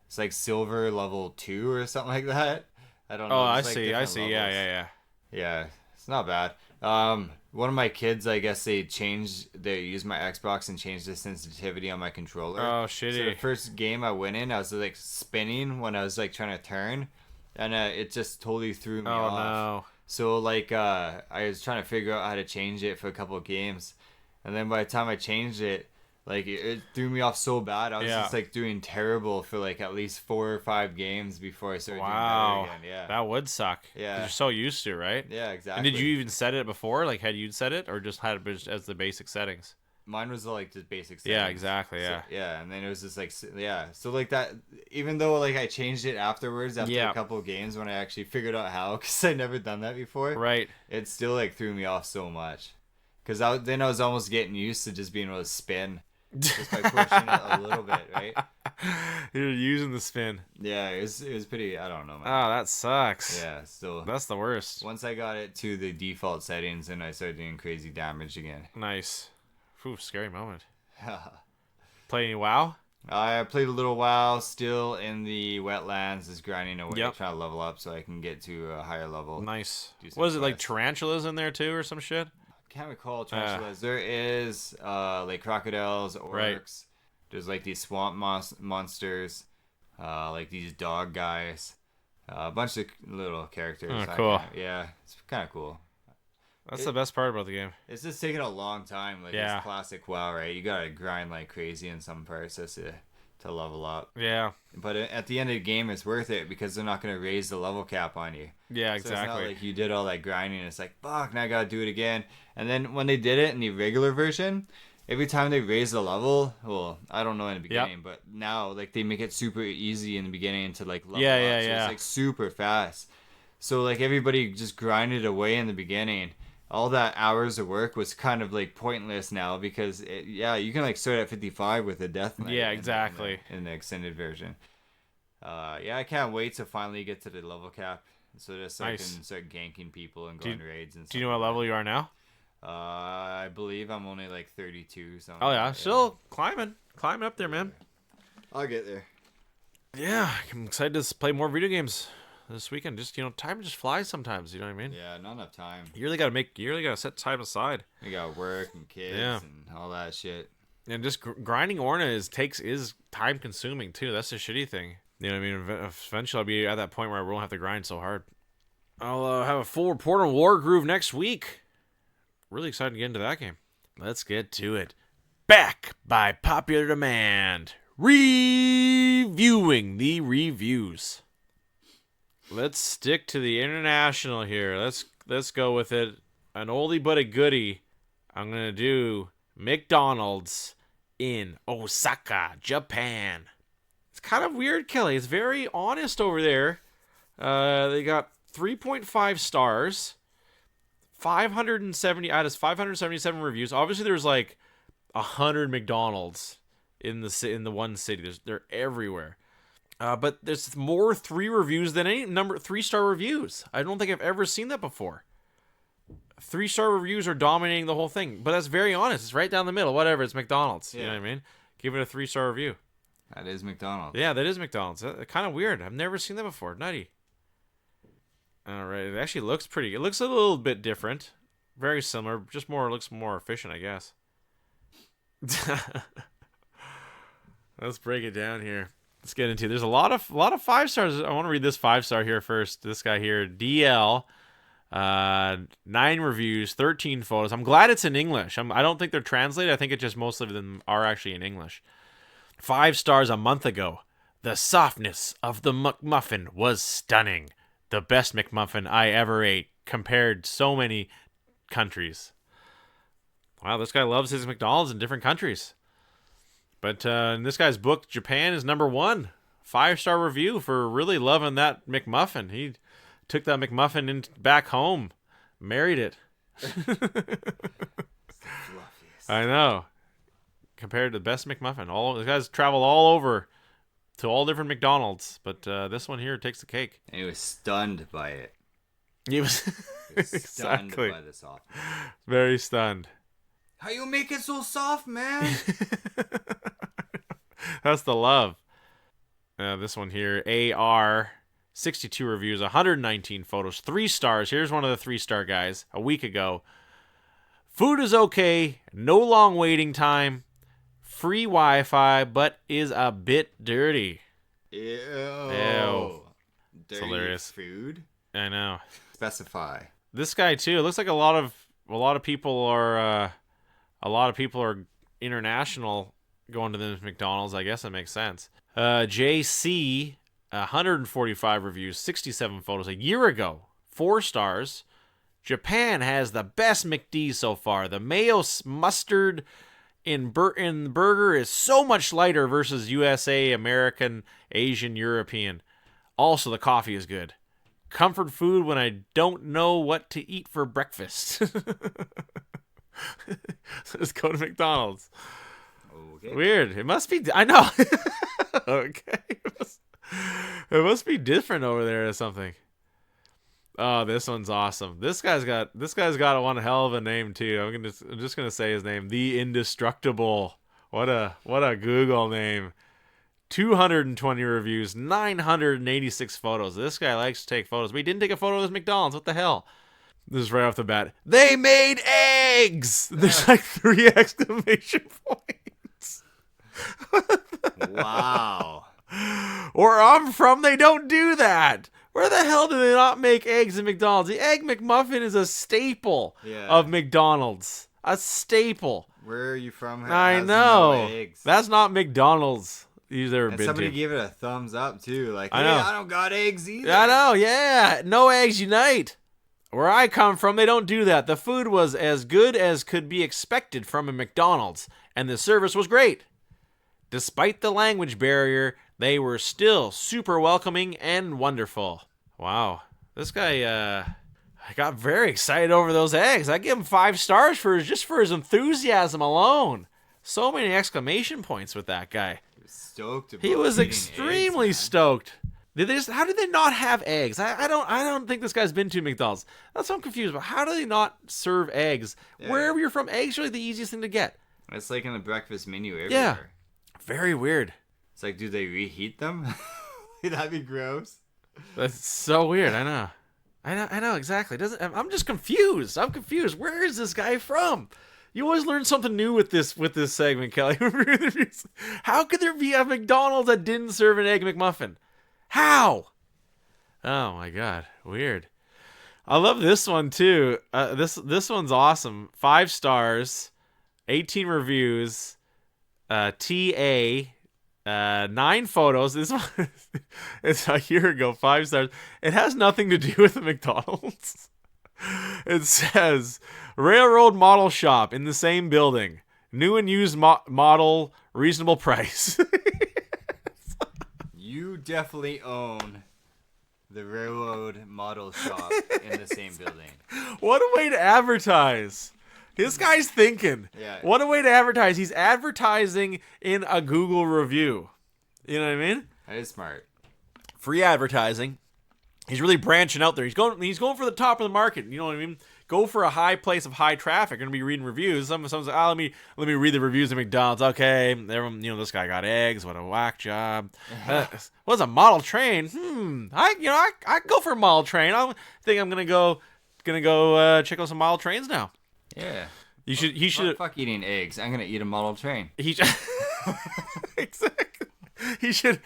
It's like silver level 2 or something like that. I don't know. Oh, I like see. levels. Yeah, it's not bad. One of my kids, I guess they used my Xbox and changed the sensitivity on my controller. Oh, shitty. So the first game I went in, I was like spinning when I was like trying to turn, and it just totally threw me off. Oh no. So like I was trying to figure out how to change it for a couple of games, and then by the time I changed it, like it threw me off so bad. I was just like doing terrible for like at least 4 or 5 games before I started doing better again. Yeah, that would suck. Yeah, you're so used to it, right? Yeah, exactly. And did you even set it before? Like, had you set it, or just had it as the basic settings? Mine was like just basic settings. Yeah, exactly. Yeah. So, yeah, and then it was just like So like that, even though like I changed it afterwards after a couple of games when I actually figured out how, because I'd never done that before. Right. It still like threw me off so much, because then I was almost getting used to just being able to spin. Just by pushing it a little bit, right? You're using the spin. Yeah, it was pretty. I don't know, man. Oh, that sucks. Yeah, still. That's the worst. Once I got it to the default settings, and I started doing crazy damage again. Nice. Ooh, scary moment. Play any WoW? I played a little WoW. Still in the wetlands, just grinding away, trying to level up so I can get to a higher level. Nice. Was it like tarantulas in there too, or some shit? Can't recall tarantulas. There is like crocodiles, orcs. Right. There's like these swamp monsters, like these dog guys, a bunch of little characters. Oh, cool. It's kind of cool. That's the best part about the game. It's just taking a long time. Like it's classic WoW, right? You gotta grind like crazy in some parts just to level up. Yeah. But at the end of the game, it's worth it because they're not gonna raise the level cap on you. Yeah, exactly. So it's not like you did all that grinding and it's like, fuck, now I gotta do it again. And then when they did it in the regular version, every time they raise the level, well, I don't know in the beginning, but now like they make it super easy in the beginning to like level up. So it's like super fast. So like everybody just grinded away in the beginning. All that hours of work was kind of like pointless now because you can like start at 55 with a death knight. Yeah, exactly. In the extended version. I can't wait to finally get to the level cap so that I can start ganking people and going raids and stuff. Do you know what level you are now? I believe I'm only like 32 something. Oh yeah, still climbing up there, man. I'll get there. Yeah, I'm excited to play more video games this weekend. Just time just flies sometimes. You know what I mean? Yeah, not enough time. You really gotta set time aside. You got work and kids and all that shit. And just grinding Orna is time consuming too. That's the shitty thing. You know what I mean? Eventually I'll be at that point where I won't have to grind so hard. I'll have a full report on Wargroove next week. Really excited to get into that game. Let's get to it. Back by popular demand. Reviewing the reviews. Let's stick to the international here. Let's go with it. An oldie but a goodie. I'm going to do McDonald's in Osaka, Japan. It's kind of weird, Kelly. It's very honest over there. They got 3.5 stars. 577 reviews. Obviously, there's like 100 McDonald's in the one city. They're everywhere. But there's more 3 reviews than any 3-star reviews. I don't think I've ever seen that before. 3-star reviews are dominating the whole thing, but that's very honest. It's right down the middle. Whatever, it's McDonald's. You know what I mean? Give it a 3-star review. That is McDonald's. Yeah, that is McDonald's. Kind of weird. I've never seen that before. Nutty. All right, it actually looks pretty. It looks a little bit different. Very similar, just looks more efficient, I guess. Let's break it down here. Let's get into it. There's a lot of 5 stars. I want to read this 5-star here first. This guy here, DL. 9 reviews, 13 photos. I'm glad it's in English. I don't think they're translated. I think it just most of them are actually in English. 5 stars a month ago. The softness of the McMuffin was stunning. The best McMuffin I ever ate, compared so many countries. Wow, this guy loves his McDonald's in different countries. But in this guy's book, Japan is number 1. 5-star review for really loving that McMuffin. He took that McMuffin back home, married it. I know. Compared to the best McMuffin. These guys travel all over to all different McDonald's, but this one here takes the cake. And he was stunned by it. He was stunned by the softness. Very stunned. How you make it so soft, man? That's the love. This one here, AR, 62 reviews, 119 photos, 3 stars. Here's one of the 3-star guys a week ago. Food is okay, no long waiting time, free Wi-Fi, but is a bit dirty. Ew. Dirty hilarious. Food? I know. Specify. This guy too. It looks like a lot of people are international going to this McDonald's. I guess that makes sense. JC, 145 reviews, 67 photos. A year ago, 4 stars. Japan has the best McD so far. The mayo mustard in the burger is so much lighter versus USA, American, Asian, European. Also, the coffee is good. Comfort food when I don't know what to eat for breakfast. Let's go to McDonald's. Okay. Weird. It must be. I know. Okay. It must be different over there or something. Oh, this one's awesome. This guy's got one hell of a name too. I'm just gonna say his name. The Indestructible. What a Google name. 220 reviews, 986 photos. This guy likes to take photos, but he didn't take a photo of his McDonald's. What the hell? This is right off the bat. They made eggs! There's like 3 exclamation points. Wow. Where I'm from, they don't do that. Where the hell do they not make eggs at McDonald's? The Egg McMuffin is a staple of McDonald's. A staple. Where are you from? I know. No that's not McDonald's. Somebody gave it a thumbs up too. Like, hey, I don't got eggs either. I know, yeah. No eggs unite. Where I come from, they don't do that. The food was as good as could be expected from a McDonald's, and the service was great. Despite the language barrier, they were still super welcoming and wonderful. Wow. This guy, I got very excited over those eggs. I give him 5 stars for his enthusiasm alone. So many exclamation points with that guy. Stoked about he was extremely stoked. How did they not have eggs? I don't think this guy's been to McDonald's. That's what I'm confused about. How do they not serve eggs? Yeah. Wherever you're from, eggs are really the easiest thing to get. It's like in the breakfast menu everywhere. Yeah. Very weird. It's like, do they reheat them? That'd be gross. That's so weird. I know exactly. I'm just confused. Where is this guy from? You always learn something new with this segment, Kelly. How could there be a McDonald's that didn't serve an Egg McMuffin? How? Oh my God, weird. I love this one too. This one's awesome. 5 stars, 18 reviews, TA, 9 photos. This one, it's a year ago. 5 stars. It has nothing to do with the McDonald's. It says Railroad Model Shop in the same building. New and used model, reasonable price. You definitely own the Railroad Model Shop in the same building. What a way to advertise. This guy's thinking. Yeah. What a way to advertise. He's advertising in a Google review. You know what I mean? That is smart. Free advertising. He's really branching out there. He's going for the top of the market. You know what I mean? Go for a high place of high traffic. Going to be reading reviews. Someone's like, oh, let me read the reviews of McDonald's. Okay, everyone, this guy got eggs. What a whack job. What's a model train? I go for a model train. I think I'm gonna go check out some model trains now. Yeah. He should. Fuck eating eggs. I'm gonna eat a model train. Exactly. He should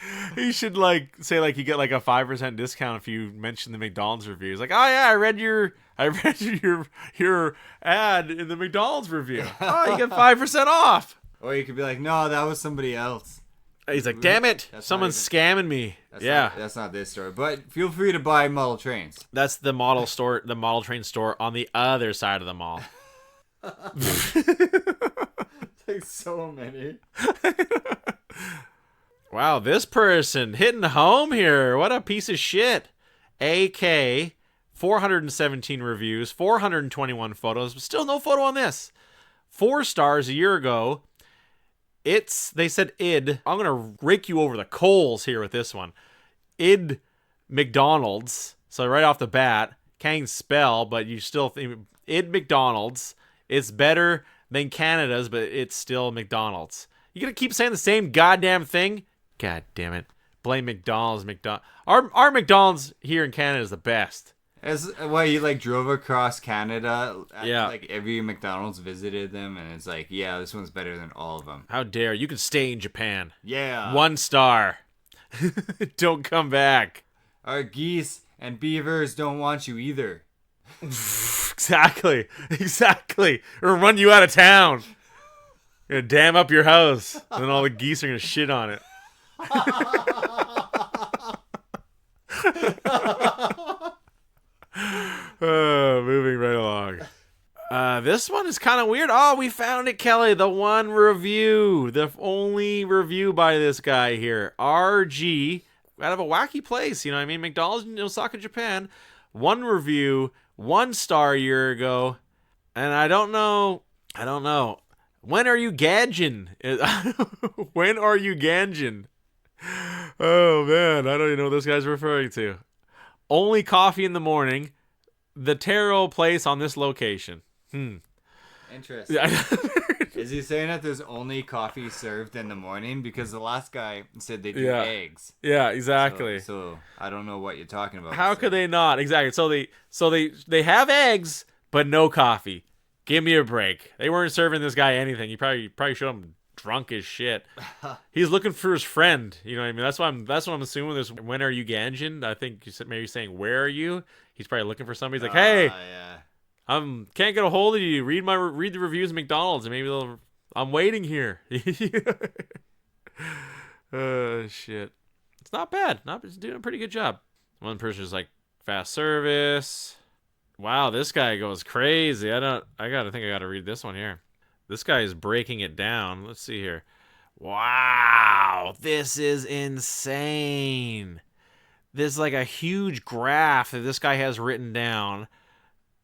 like say like you get like a 5% discount if you mention the McDonald's reviews. Like, oh yeah, I read your ad in the McDonald's review. Oh, you get 5% off. Or you could be like, no, that was somebody else. He's like, damn it, someone's scamming me. That's not this store. But feel free to buy model trains. That's the model train store on the other side of the mall. Like so many. Wow, this person hitting home here. What a piece of shit. AK, 417 reviews, 421 photos, but still no photo on this. 4 stars a year ago. They said id. I'm going to rake you over the coals here with this one. Id McDonald's. So right off the bat, can't even spell, but you still think id McDonald's. It's better than Canada's, but it's still McDonald's. You going to keep saying the same goddamn thing? God damn it. Blame McDonald's. Our McDonald's here in Canada is the best. You like drove across Canada. Yeah. Like every McDonald's visited them, and it's like, yeah, this one's better than all of them. How dare you? Can stay in Japan. Yeah. 1 star. Don't come back. Our geese and beavers don't want you either. Exactly. Or run you out of town. Gonna dam up your house, and then all the geese are gonna shit on it. Moving right along. This one is kind of weird. Oh, we found it, Kelly. The one review. The only review by this guy here. RG. Out of a wacky place. You know what I mean? McDonald's in Osaka, Japan. 1 review. 1 star a year ago. And I don't know. When are you gauging? When are you gauging? Oh, man. I don't even know what this guy's referring to. Only coffee in the morning. The taro place on this location. Interesting. Is he saying that there's only coffee served in the morning? Because the last guy said they do eggs. Yeah, exactly. So I don't know what you're talking about. How could they not? Exactly. So they have eggs, but no coffee. Give me a break. They weren't serving this guy anything. You probably showed him drunk as shit. He's looking for his friend. You know what I mean? That's what I'm assuming. This when are you Ganjin? I think you said maybe saying where are you? He's probably looking for somebody. He's like, hey, can't get a hold of you. Read the reviews of McDonald's, and maybe I'm waiting here. Shit. It's not bad. It's doing a pretty good job. One person's like fast service. Wow, this guy goes crazy. I gotta read this one here. This guy is breaking it down. Let's see here. Wow, this is insane. There's like a huge graph that this guy has written down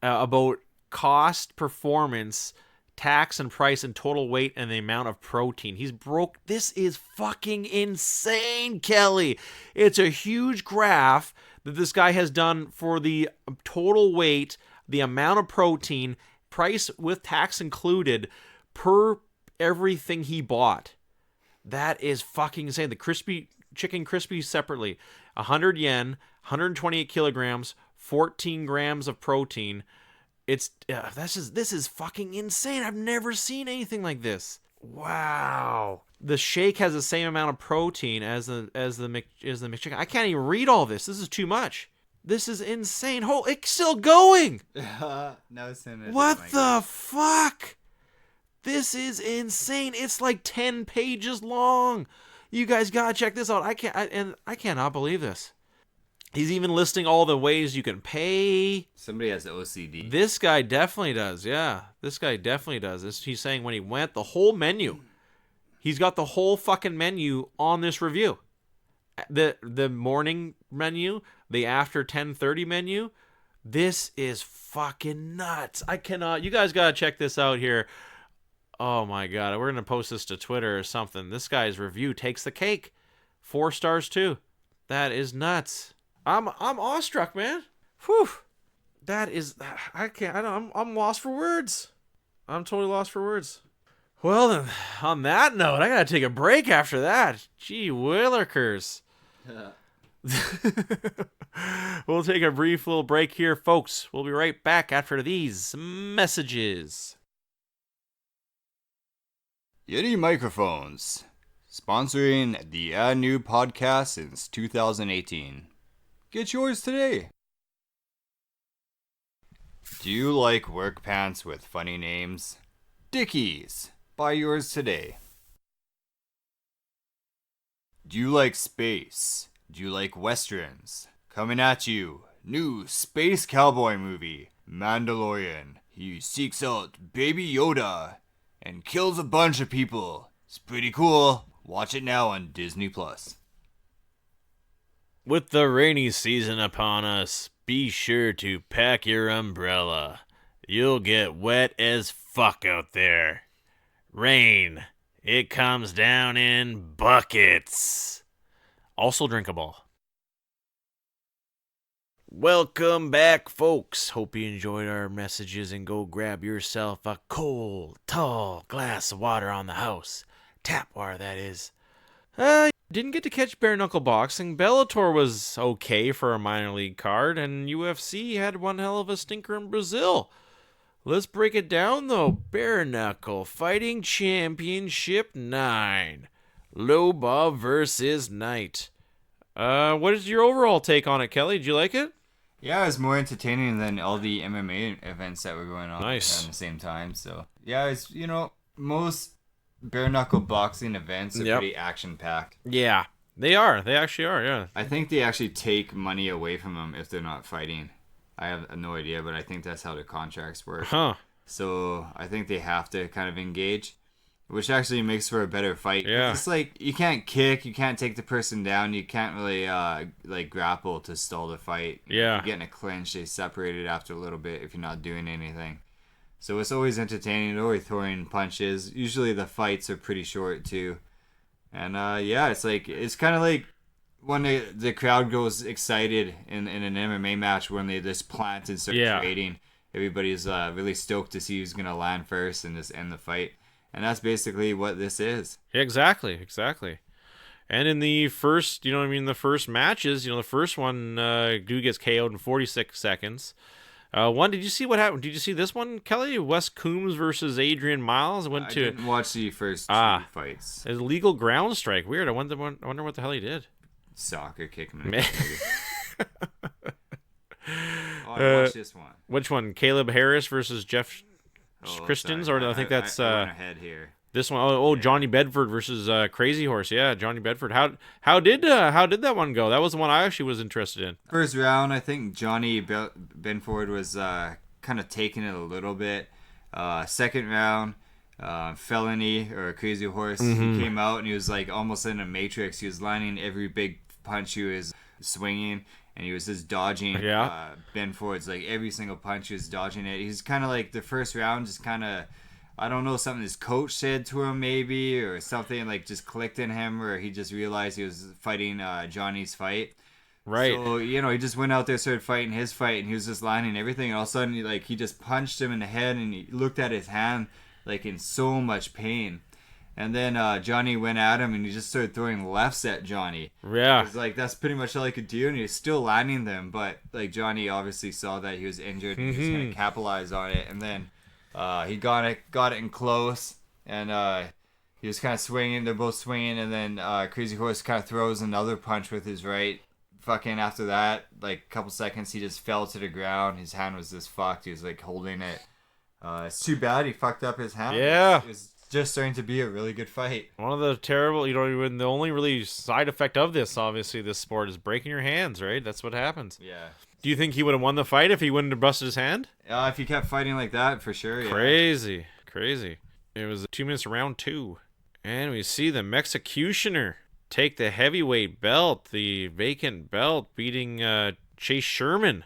about cost, performance, tax and price, and total weight, and the amount of protein. This is fucking insane, Kelly. It's a huge graph that this guy has done for the total weight, the amount of protein, price with tax included, per everything he bought. That is fucking insane. The chicken crispy separately, 100 yen, 128 kilograms, 14 grams of protein. This is fucking insane. I've never seen anything like this. Wow. The shake has the same amount of protein as the McChicken. I can't even read all this. This is too much. This is insane. It's still going. No, what the fuck? This is insane. It's like 10 pages long. You guys gotta check this out. I cannot believe this. He's even listing all the ways you can pay. Somebody has OCD. This guy definitely does. Yeah, this guy definitely does. He's saying when he went, the whole menu. He's got the whole fucking menu on this review. The morning menu, the after 10:30 menu. This is fucking nuts. I cannot. You guys gotta check this out here. Oh my god, we're gonna post this to Twitter or something. This guy's review takes the cake. 4 stars too. That is nuts. I'm awestruck, man. Whew. That is, I can't, I don't, I'm lost for words. I'm totally lost for words. Well then, on that note, I gotta take a break after that. Gee willikers. We'll take a brief little break here, folks. We'll be right back after these messages. Yeti Microphones, sponsoring the new podcast since 2018. Get yours today. Do you like work pants with funny names? Dickies. Buy yours today. Do you like space? Do you like westerns? Coming at you, new space cowboy movie, Mandalorian. He seeks out Baby Yoda and kills a bunch of people. It's pretty cool. Watch it now on Disney+. With the rainy season upon us, be sure to pack your umbrella. You'll get wet as fuck out there. Rain. It comes down in buckets. Also drinkable. Welcome back, folks. Hope you enjoyed our messages and go grab yourself a cold, tall glass of water on the house. Tap water, that is. Didn't get to catch bare knuckle boxing. Bellator was okay for a minor league card, and UFC had one hell of a stinker in Brazil. Let's break it down, though. Bare Knuckle Fighting Championship 9. Loba versus Knight. What is your overall take on it, Kelly? Did you like it? Yeah, it was more entertaining than all the MMA events that were going on at the same time. So, yeah, it's, most bare knuckle boxing events are pretty action-packed. Yeah, they are. They actually are, yeah. I think they actually take money away from them if they're not fighting. I have no idea, but I think that's how the contracts work. Huh. So I think they have to kind of engage, which actually makes for a better fight. Yeah. It's like you can't kick, you can't take the person down, you can't really grapple to stall the fight. Yeah. You get in a clinch, they separate it after a little bit if you're not doing anything. So it's always entertaining. They're always throwing punches. Usually the fights are pretty short too. And it's kind of like when the crowd goes excited in an MMA match when they just plant and start trading. Everybody's really stoked to see who's going to land first and just end the fight. And that's basically what this is. Exactly. And in the first, the first matches, the first one, dude gets KO'd in 46 seconds. Did you see what happened? Did you see this one, Kelly? Wes Coombs versus Adrian Miles. I didn't watch the first two fights. A legal ground strike. Weird. I wonder what the hell he did. Soccer kick him in I watched this one. Which one? Caleb Harris versus Jeff Christians? Or I think that's I went ahead here. This one. Johnny Bedford versus Crazy Horse. Yeah, Johnny Bedford. How did that one go? That was the one I actually was interested in. First round, I think Johnny Bedford was kind of taking it a little bit. Second round, Felony or Crazy Horse, he came out and he was like almost in a matrix. He was landing every big punch he was swinging, and he was just dodging Bedford's like every single punch he was dodging it. He's kind of like the first round just kind of, I don't know, something his coach said to him maybe, or something like just clicked in him, or he just realized he was fighting Johnny's fight. Right. So, he just went out there, started fighting his fight, and he was just landing everything. And all of a sudden, he just punched him in the head, and he looked at his hand like in so much pain. And then Johnny went at him, and he just started throwing lefts at Johnny. Yeah. It was like, that's pretty much all he could do, and he was still landing them. But, Johnny obviously saw that he was injured, and he was going to capitalize on it. And then he got it in close, and he was kind of swinging. They're both swinging, and then Crazy Horse kind of throws another punch with his right. Fucking after that, a couple seconds, he just fell to the ground. His hand was just fucked. He was, holding it. It's too bad he fucked up his hand. Yeah. It was just starting to be a really good fight. One of the terrible, the only really side effect of this sport is breaking your hands, right? That's what happens. Yeah. Do you think he would have won the fight if he wouldn't have busted his hand? If he kept fighting like that, for sure, yeah. Crazy. It was 2 minutes of round 2. And we see the Mexicutioner take the heavyweight belt, the vacant belt, beating Chase Sherman.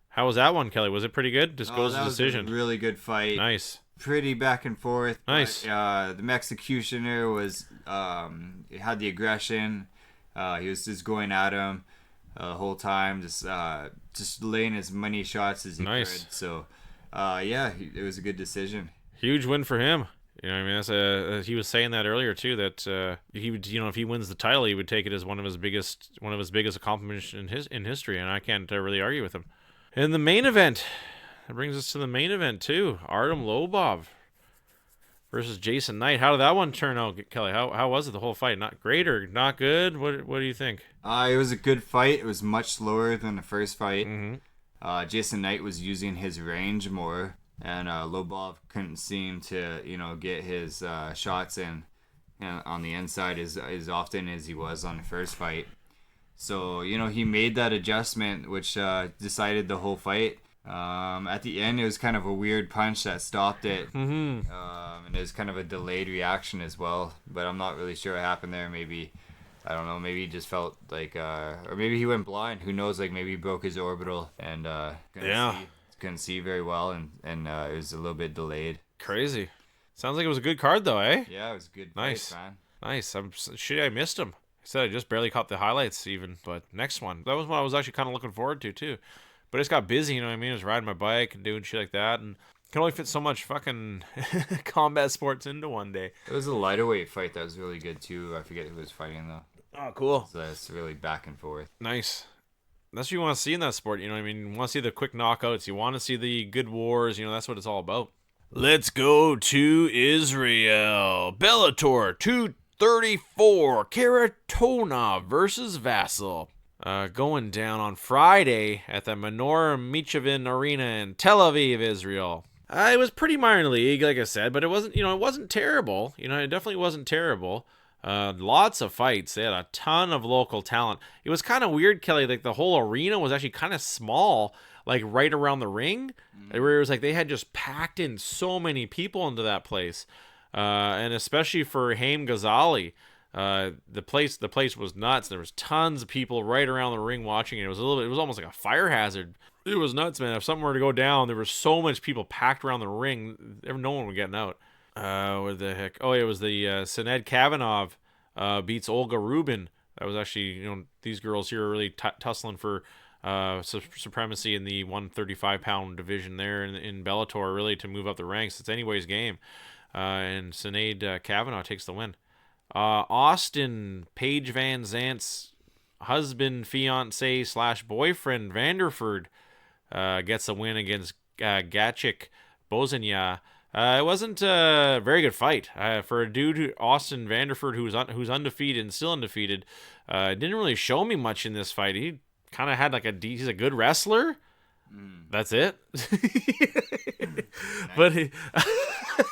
How was that one, Kelly? Was it pretty good? Just goes to decision. Was a really good fight. Nice. Pretty back and forth. Nice. But, the Mexicutioner was had the aggression. He was just going at him the whole time, just laying as many shots as he could. So, it was a good decision. Huge win for him. You know, I mean, he was saying that earlier too. That he would, if he wins the title, he would take it as one of his biggest accomplishments in history, and I can't really argue with him. And the main event, that brings us to the main event too. Artem Lobov versus Jason Knight. How did that one turn out, Kelly? How was it, the whole fight? Not great or not good? What do you think? It was a good fight. It was much slower than the first fight. Mm-hmm. Jason Knight was using his range more, and Lobov couldn't seem to, get his shots in on the inside as often as he was on the first fight. So, he made that adjustment, which decided the whole fight. At the end, it was kind of a weird punch that stopped it. Mm-hmm. And it was kind of a delayed reaction as well. But I'm not really sure what happened there. Maybe, I don't know, maybe he just felt like, or maybe he went blind. Who knows? Like, maybe he broke his orbital and couldn't see very well, and it was a little bit delayed. Crazy. Sounds like it was a good card, though, eh? Yeah, it was a good nice fight, man. Nice. I missed him. I said I just barely caught the highlights even, but next one. That was one I was actually kind of looking forward to, too. But I just got busy, you know what I mean? I was riding my bike and doing shit like that, and can only fit so much fucking combat sports into one day. It was a lighter weight fight that was really good, too. I forget who was fighting, though. Oh, cool. So it's really back and forth. Nice. That's what you want to see in that sport, you know what I mean? You want to see the quick knockouts. You want to see the good wars. That's what it's all about. Let's go to Israel. Bellator 234. Karatona versus Vassal. Going down on Friday at the Menorah Michevin Arena in Tel Aviv, Israel. It was pretty minor league, like I said, but it wasn't terrible. It definitely wasn't terrible. Lots of fights. They had a ton of local talent. It was kind of weird, Kelly. Like the whole arena was actually kind of small, like right around the ring, where it was like they had just packed in so many people into that place, and especially for Haim Ghazali. The place was nuts. There was tons of people right around the ring watching it. It was almost like a fire hazard. It was nuts, man. If something were to go down, there were so much people packed around the ring, no one would get out. What the heck? Oh, it was the Sinead Kavanaugh beats Olga Rubin. That was actually, these girls here are really tussling for supremacy in the 135-pound division there in Bellator, really to move up the ranks. It's anybody's game. And Sinead Kavanaugh takes the win. Austin Paige Van Zant's husband, fiance / boyfriend Vanderford gets a win against Gacek Bozanya. It wasn't a very good fight for a dude, Austin Vanderford, who's undefeated and still undefeated. Didn't really show me much in this fight. He kind of had he's a good wrestler. That's it. But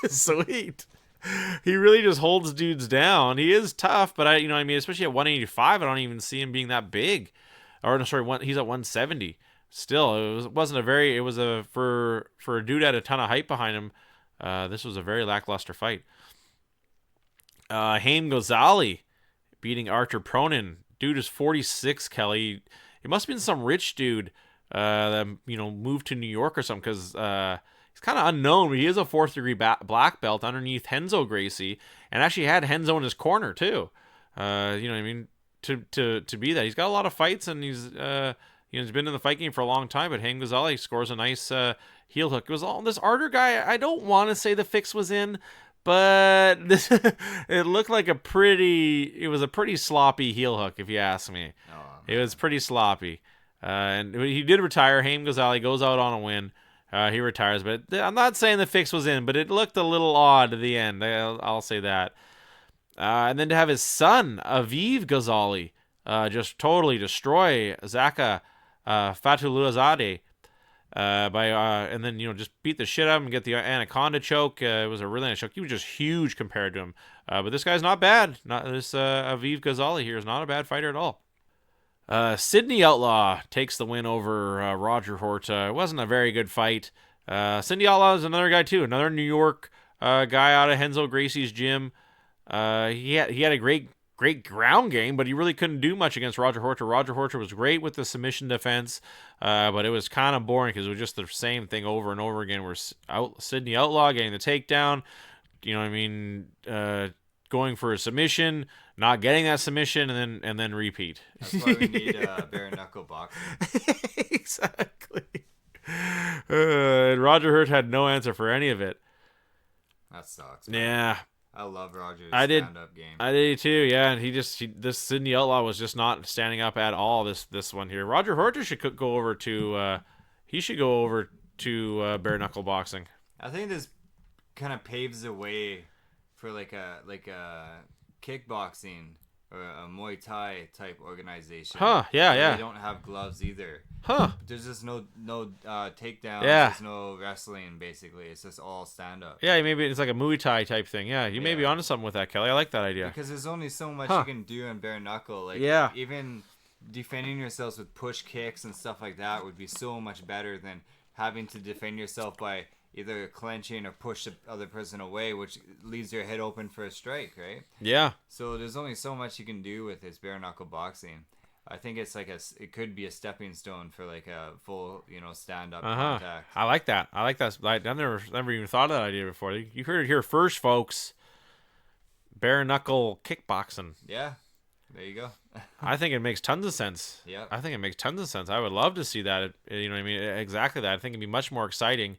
sweet. He really just holds dudes down. He is tough, but especially at 185, I don't even see him being that big. Or no, sorry, he's at 170. Still, for a dude that had a ton of hype behind him. This was a very lackluster fight. Haim Ghazali beating Archer Pronin. Dude is 46, Kelly. It must have been some rich dude that moved to New York or something, because he's kind of unknown, but he is a 4th degree black belt underneath Henzo Gracie, and actually had Henzo in his corner too. To be that. He's got a lot of fights, and he's been in the fight game for a long time, but Haim Ghazali scores a nice heel hook. It was all this Arter guy. I don't want to say the fix was in, but it looked like a pretty sloppy heel hook, if you ask me. It was pretty sloppy. And he did retire. Haim Ghazali goes out on a win. He retires, but I'm not saying the fix was in, but it looked a little odd at the end. I'll say that. And then to have his son, Aviv Ghazali, just totally destroy Zaka Fatulazadeh, and then just beat the shit out of him and get the anaconda choke. It was a really nice choke. He was just huge compared to him. But this guy's not bad. This Aviv Ghazali here is not a bad fighter at all. Sydney Outlaw takes the win over Roger Horta. It wasn't a very good fight. Sydney Outlaw is another guy too, another New York guy out of Henzo Gracie's gym. He had a great ground game, but he really couldn't do much against Roger Horta. Roger Horta was great with the submission defense, but it was kind of boring because it was just the same thing over and over again. Where Sydney Outlaw getting the takedown, going going for a submission, not getting that submission, and then repeat. That's why we need bare knuckle boxing. Exactly. Roger Hurt had no answer for any of it. That sucks. Yeah. I love Roger's stand-up game. I did too, yeah. And this Sydney Outlaw was just not standing up at all. This one here, Roger Horter should go over to. He should go over to bare knuckle boxing. I think this kind of paves the way for like a kickboxing or a Muay Thai type organization. Huh? Yeah. They don't have gloves either. Huh? There's just no takedowns. Yeah. There's no wrestling. Basically, it's just all stand up. Yeah, maybe it's like a Muay Thai type thing. Yeah, you may be onto something with that, Kelly. I like that idea. Because there's only so much you can do in bare knuckle. Like, even defending yourselves with push kicks and stuff like that would be so much better than having to defend yourself by either clenching or push the other person away, which leaves your head open for a strike, right? Yeah. So there's only so much you can do with this bare knuckle boxing. I think it's like it could be a stepping stone for like a full, stand-up contact. I like that. I've never even thought of that idea before. You heard it here first, folks. Bare knuckle kickboxing. Yeah, there you go. I think it makes tons of sense. Yeah, I think it makes tons of sense. I would love to see that. You know what I mean? Exactly that. I think it'd be much more exciting.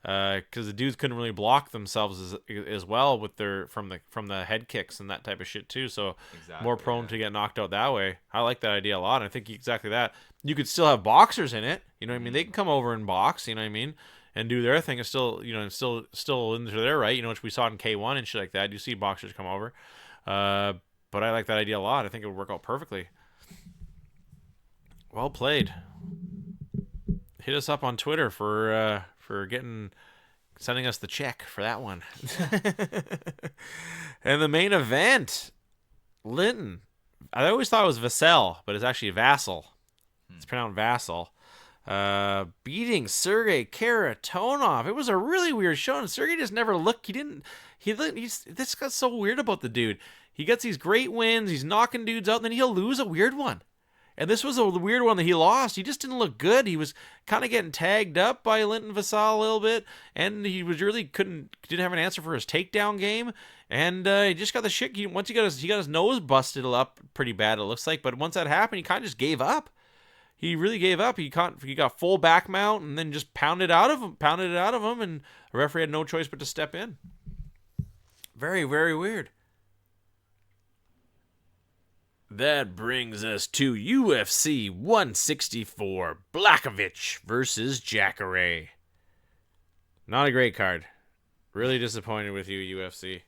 Because the dudes couldn't really block themselves as well with their from the head kicks and that type of shit too. So more prone to get knocked out that way. I like that idea a lot. I think exactly that. You could still have boxers in it. You know what I mean? They can come over and box. You know what I mean? And do their thing. It's still still into their right. Which we saw in K1 and shit like that. You see boxers come over. But I like that idea a lot. I think it would work out perfectly. Well played. Hit us up on Twitter for sending us the check for that one. And the main event, Linton. I always thought it was Vassell, but it's actually Vassal. It's pronounced Vassal. Beating Sergey Karatonov. It was a really weird show, and Sergey just never looked. This got so weird about the dude. He gets these great wins. He's knocking dudes out, and then he'll lose a weird one. And this was the weird one that he lost. He just didn't look good. He was kind of getting tagged up by Linton Vassal a little bit, and he was really didn't have an answer for his takedown game. And he just got the shit. He got his nose busted up pretty bad, it looks like. But once that happened, he kind of just gave up. He really gave up. He got full back mount and then just pounded it out of him, and the referee had no choice but to step in. Very, very weird. That brings us to UFC 164, Blachowicz versus Jacare. Not a great card. Really disappointed with you, UFC.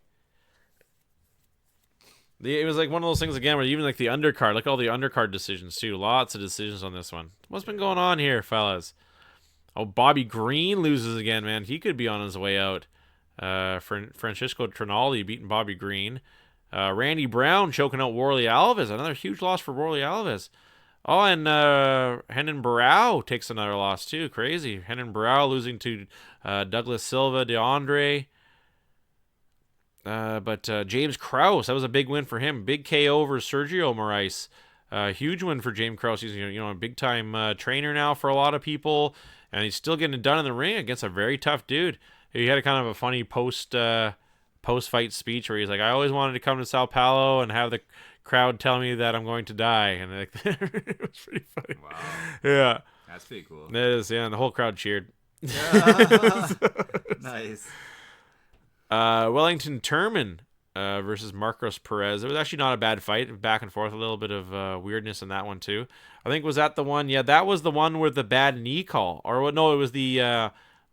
It was like one of those things again where even like the undercard, like all the undercard decisions too. Lots of decisions on this one. What's been going on here, fellas? Oh, Bobby Green loses again, man. He could be on his way out. Francisco Trinaldi beating Bobby Green. Randy Brown choking out Warley Alves. Another huge loss for Warley Alves. Oh, and Renan Barão takes another loss too. Crazy. Renan Barão losing to Douglas Silva de Andre. But James Krause, that was a big win for him. Big KO over Sergio Moraes. Huge win for James Krause. He's a big time trainer now for a lot of people, and he's still getting it done in the ring against a very tough dude. He had a kind of a funny post-fight speech where he's like, I always wanted to come to Sao Paulo and have the crowd tell me that I'm going to die. And it was pretty funny. Wow. Yeah. That's pretty cool. It is, yeah. And the whole crowd cheered. Nice. Wellington Turman versus Marcos Perez. It was actually not a bad fight. Back and forth. A little bit of weirdness in that one, too. I think, was that the one? Yeah, that was the one with the bad knee call. Or, no, it was the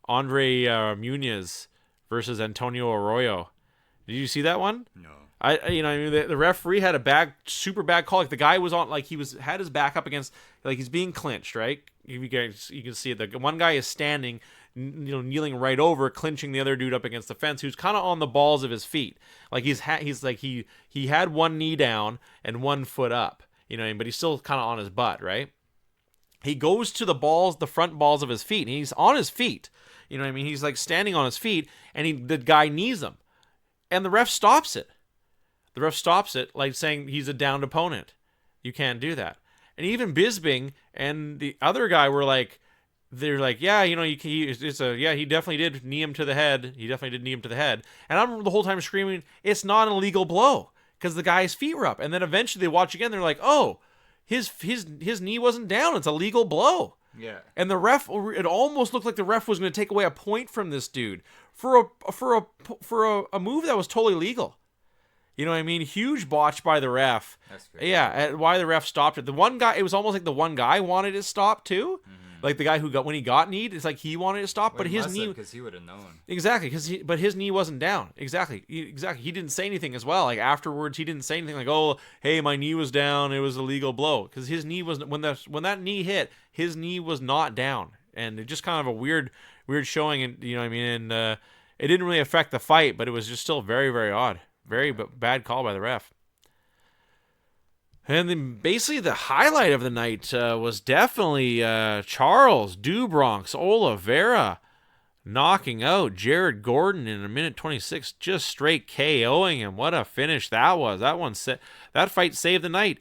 Andre Muniz versus Antonio Arroyo. Did you see that one? No. The referee had a super bad call. Like the guy was on, like had his back up against, like he's being clinched, right? You can see it. The one guy is standing, kneeling right over, clinching the other dude up against the fence, who's kind of on the balls of his feet. Like he had one knee down and one foot up, but he's still kind of on his butt, right? He goes to the front balls of his feet, and he's on his feet. He's like standing on his feet, and the guy knees him. And the ref stops it. The ref stops it, like saying he's a downed opponent. You can't do that. And even Bisping and the other guy were like, they're like, yeah, you know, he definitely did knee him to the head. He definitely did knee him to the head. And I'm the whole time screaming, it's not an illegal blow because the guy's feet were up. And then eventually they watch again. They're like, oh, his knee wasn't down. It's a legal blow. Yeah. And the ref, it almost looked like the ref was going to take away a point from this dude for a move that was totally legal. You know what I mean? Huge botch by the ref. That's great. Yeah, why the ref stopped it. The one guy, it was almost like the one guy wanted it stopped too. Mm-hmm. Like the guy when he got kneed, it's like he wanted to stop, but his knee, because he would have known. Exactly, but his knee wasn't down. Exactly. He didn't say anything as well. Like afterwards, he didn't say anything like, "Oh, hey, my knee was down. It was a legal blow." Because his knee was when that knee hit, his knee was not down, and it just kind of a weird showing. And you know what I mean? And it didn't really affect the fight, but it was just still very, very odd. Very bad call by the ref. And then basically the highlight of the night was definitely Charles do Bronx Oliveira knocking out Jared Gordon in a minute 26, just straight KOing him. What a finish that was. That fight saved the night.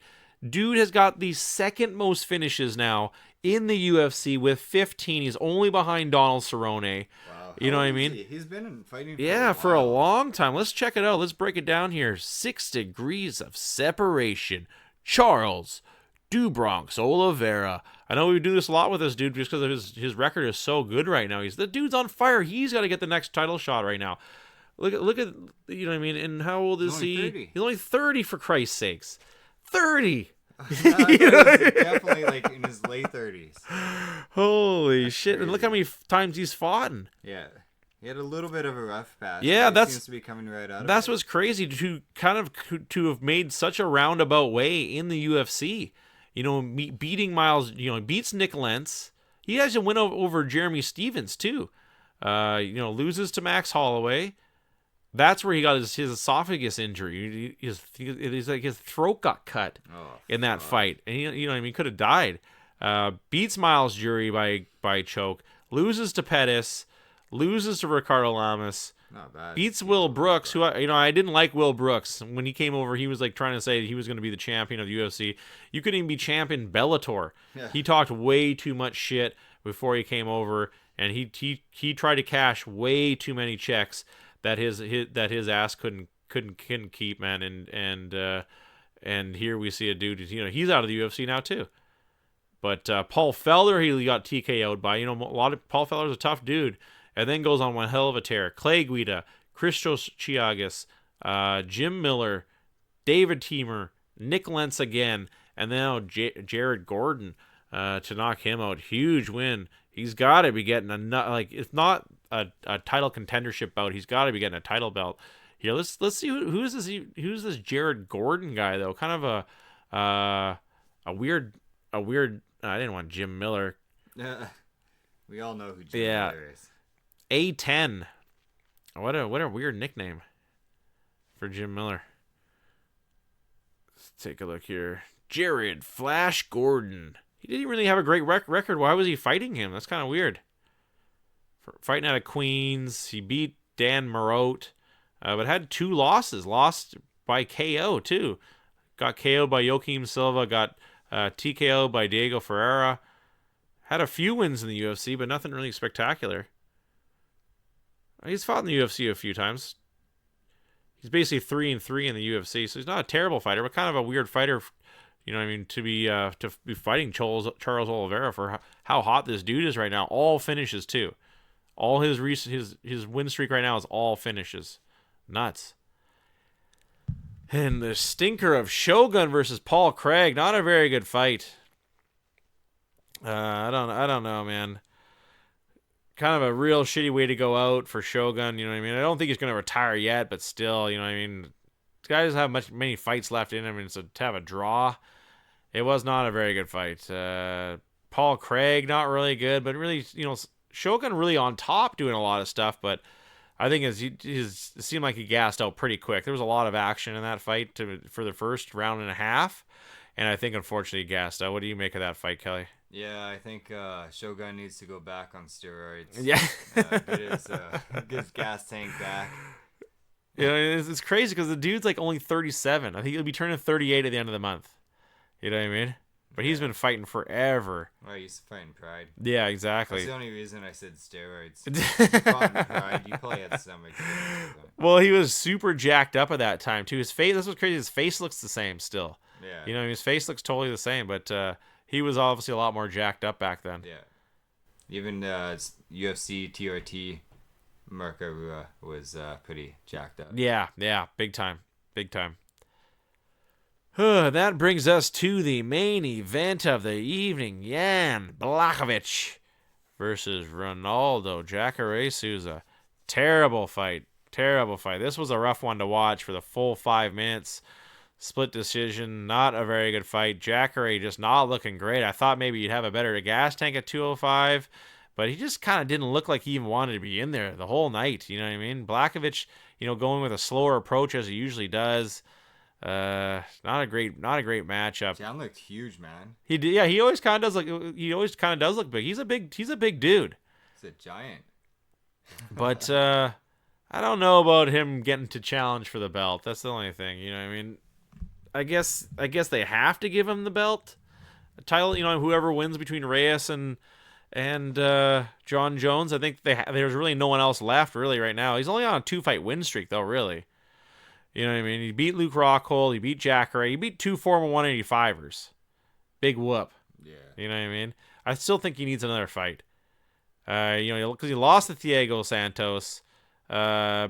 Dude has got the second most finishes now in the UFC with 15. He's only behind Donald Cerrone. Wow. You know what I mean? He's been fighting for a long time. Let's check it out. Let's break it down here. 6 degrees of separation. Charles do Bronx Oliveira. I know we do this a lot with this dude just because his record is so good right now. The dude's on fire. He's got to get the next title shot right now. Look at you know what I mean? And how old is he? 30. He's only 30 for Christ's sakes. 30. He's definitely like in his late 30s. Holy shit. Crazy. And look how many times he's fought. Yeah. He had a little bit of a rough patch. Yeah, seems to be coming right out of that's it. what's crazy to have made such a roundabout way in the UFC. You know, beating Miles, you know, he beats Nick Lentz. He has a win over Jeremy Stevens too. You know, loses to Max Holloway. That's where he got his esophagus injury. He's like his throat got cut in that fight, and you know, I mean, he could have died. Beats Miles Jury by choke. Loses to Pettis. Loses to Ricardo Lamas. Not bad. Beats Will Brooks, who I didn't like Will Brooks. When he came over, he was like trying to say he was going to be the champion of the UFC. You couldn't even be champion Bellator. Yeah. He talked way too much shit before he came over, and he tried to cash way too many checks that his ass couldn't keep, man. And here we see a dude, you know, he's out of the UFC now too. But Paul Felder, he got TKO'd by, you know, Paul Felder's a tough dude. And then goes on one hell of a tear. Clay Guida, Christos Chiagas, Jim Miller, David Teemer, Nick Lentz again, and now Jared Gordon to knock him out. Huge win. He's got to be getting if not a title contendership bout, he's got to be getting a title belt. Here, let's see who's this Jared Gordon guy though. Kind of a weird. I didn't want Jim Miller. We all know who Jim Miller is. A10. What a weird nickname for Jim Miller. Let's take a look here. Jared Flash Gordon. He didn't really have a great record. Why was he fighting him? That's kind of weird. Fighting out of Queens. He beat Dan Marotte, but had 2 losses. Lost by KO too. Got KO'd by Joaquim Silva. Got TKO by Diego Ferreira. Had a few wins in the UFC, but nothing really spectacular. He's fought in the UFC a few times. He's basically 3-3 in the UFC, so he's not a terrible fighter, but kind of a weird fighter. You know what I mean? To be fighting Charles Oliveira for how hot this dude is right now. All finishes too. All his win streak right now is all finishes. Nuts. And the stinker of Shogun versus Paul Craig. Not a very good fight. I don't know, man. Kind of a real shitty way to go out for Shogun, you know what I mean? I don't think he's going to retire yet, but still, you know what I mean? This guy doesn't have many fights left in him, and so to have a draw, it was not a very good fight. Paul Craig, not really good, but really, you know, Shogun really on top doing a lot of stuff, but I think it seemed like he gassed out pretty quick. There was a lot of action in that fight for the first round and a half, and I think, unfortunately, he gassed out. What do you make of that fight, Kelly? Yeah, I think Shogun needs to go back on steroids. Yeah. Get his gas tank back. Yeah, it's crazy because the dude's like only 37. I think he'll be turning 38 at the end of the month. You know what I mean? But he's been fighting forever. Well, he's fighting Pride. Yeah, exactly. That's the only reason I said steroids. If you fought in Pride, you probably had stomach. Well, he was super jacked up at that time too. His face, this was crazy. His face looks the same still. Yeah. You know, his face looks totally the same, but he was obviously a lot more jacked up back then. Yeah. Even UFC TRT Markarua was pretty jacked up. Yeah, big time. That brings us to the main event of the evening. Jan Blachowicz versus Ronaldo Jacare Souza. Terrible fight. This was a rough one to watch for the full 5 minutes. Split decision, not a very good fight. Jacare just not looking great. I thought maybe you'd have a better gas tank at 205, but he just kind of didn't look like he even wanted to be in there the whole night. You know what I mean? Blachowicz, going with a slower approach as he usually does. Not a great matchup. Jan looked huge, man. He did, yeah. He always kind of does look big. He's a big dude. He's a giant. But I don't know about him getting to challenge for the belt. That's the only thing. You know what I mean? I guess they have to give him the belt, title. Whoever wins between Reyes and John Jones. I think there's really no one else left really right now. He's only on a 2-fight win streak though. Really, you know what I mean? He beat Luke Rockhold. He beat Jacare. He beat 2 former 185ers. Big whoop. Yeah. You know what I mean? I still think he needs another fight. Because he lost to Thiago Santos,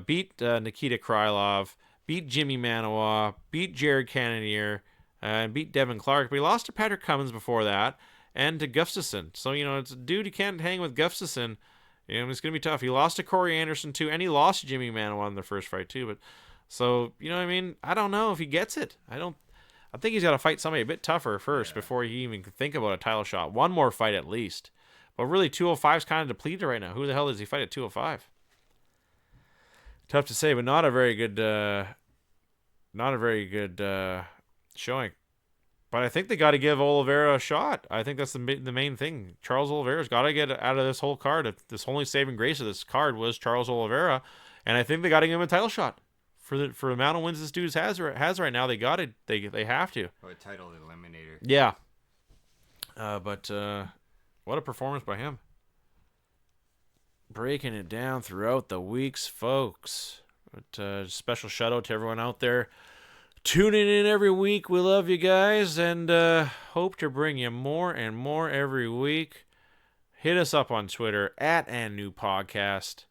beat Nikita Krylov. Beat Jimmy Manoa, beat Jared Cannonier, and beat Devin Clark. But he lost to Patrick Cummins before that, and to Gustafsson. So, it's a dude you can't hang with Gustafsson. It's going to be tough. He lost to Corey Anderson, too, and he lost to Jimmy Manoa in the first fight, too. But so, you know what I mean? I don't know if he gets it. I think he's got to fight somebody a bit tougher first before he even can think about a title shot. One more fight at least. But really, 205's kind of depleted right now. Who the hell does he fight at 205? Tough to say, but not a very good showing. But I think they got to give Oliveira a shot. I think that's the main thing. Charles Oliveira's got to get out of this whole card. This only saving grace of this card was Charles Oliveira, and I think they got to give him a title shot for the amount of wins this dude has right now. They got it. They have to. Or a title eliminator. Yeah. But what a performance by him. Breaking it down throughout the weeks, folks. But special shout out to everyone out there tuning in every week. We love you guys and hope to bring you more and more every week. Hit us up on Twitter @AndNewPodcast.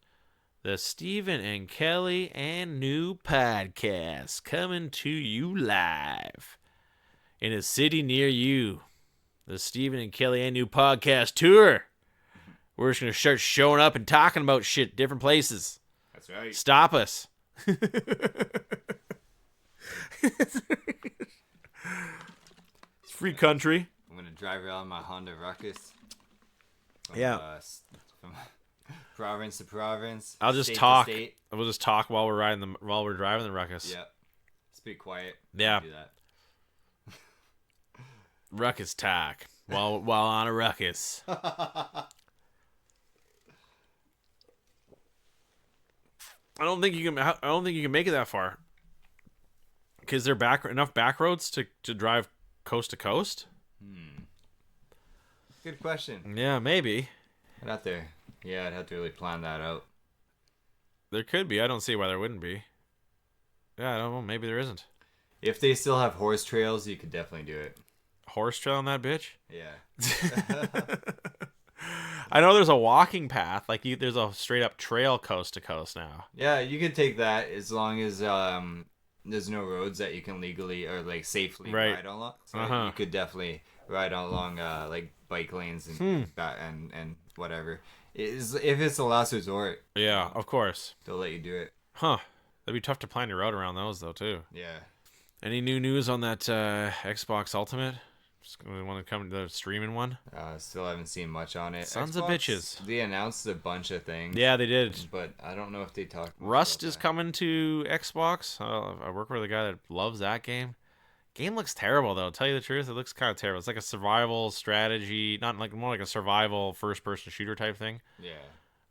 The Stephen and Kelly and New Podcast coming to you live in a city near you. The Stephen and Kelly and New Podcast tour. We're just going to start showing up and talking about shit different places. That's right. Stop us. It's free country. I'm going to drive around my Honda Ruckus. From province to province. I'll just talk. We'll just talk while we're driving the Ruckus. Yeah. Just be quiet. Yeah. Do that. Ruckus talk while on a Ruckus. I don't think you can make it that far. Because there enough back roads to drive coast to coast? Good question. Yeah, maybe. I'd have to really plan that out. There could be. I don't see why there wouldn't be. Yeah, I don't know. Maybe there isn't. If they still have horse trails, you could definitely do it. Horse trail on that bitch? Yeah. I know there's a walking path. There's a straight up trail coast to coast now. Yeah, you could take that as long as there's no roads that you can legally or safely ride along. So you could definitely ride along bike lanes and whatever. If it's the last resort. Yeah, of course. They'll let you do it. Huh. That'd be tough to plan your route around those though too. Yeah. Any new news on that Xbox Ultimate? Just want to come to the streaming one. Still haven't seen much on it. Sons of bitches. They announced a bunch of things. Yeah, they did. But I don't know if they talked. Rust is coming to Xbox. I work with a guy that loves that game. Game looks terrible though. To tell you the truth, it looks kind of terrible. It's like a survival strategy, more like a survival first-person shooter type thing. Yeah.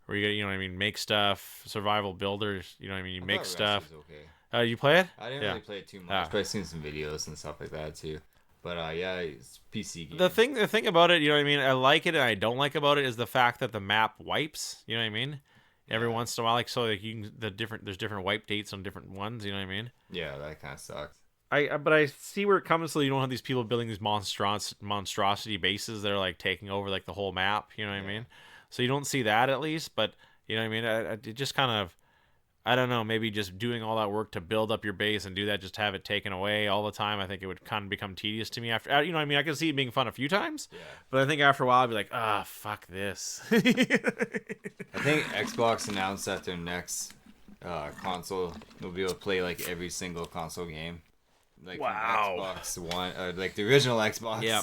Where you make stuff, survival builders. You make stuff. Rust is okay. You play it? I didn't really play it too much, but I've seen some videos and stuff like that too. But yeah, it's PC game. The thing about it, you know what I mean? I like it and I don't like about it is the fact that the map wipes. You know what I mean? Every once in a while, like so, like you can there's different wipe dates on different ones. You know what I mean? Yeah, that kind of sucks. But I see where it comes. So you don't have these people building these monstrosity bases that are like taking over like the whole map. You know what I mean? So you don't see that at least. But you know what I mean? It just kind of, I don't know, maybe just doing all that work to build up your base and do that, just have it taken away all the time. I think it would kind of become tedious to me after, you know what I mean? I can see it being fun a few times, but I think after a while I'd be like, fuck this. I think Xbox announced that their next console will be able to play like every single console game. Like Xbox One, or like the original Xbox. Yeah.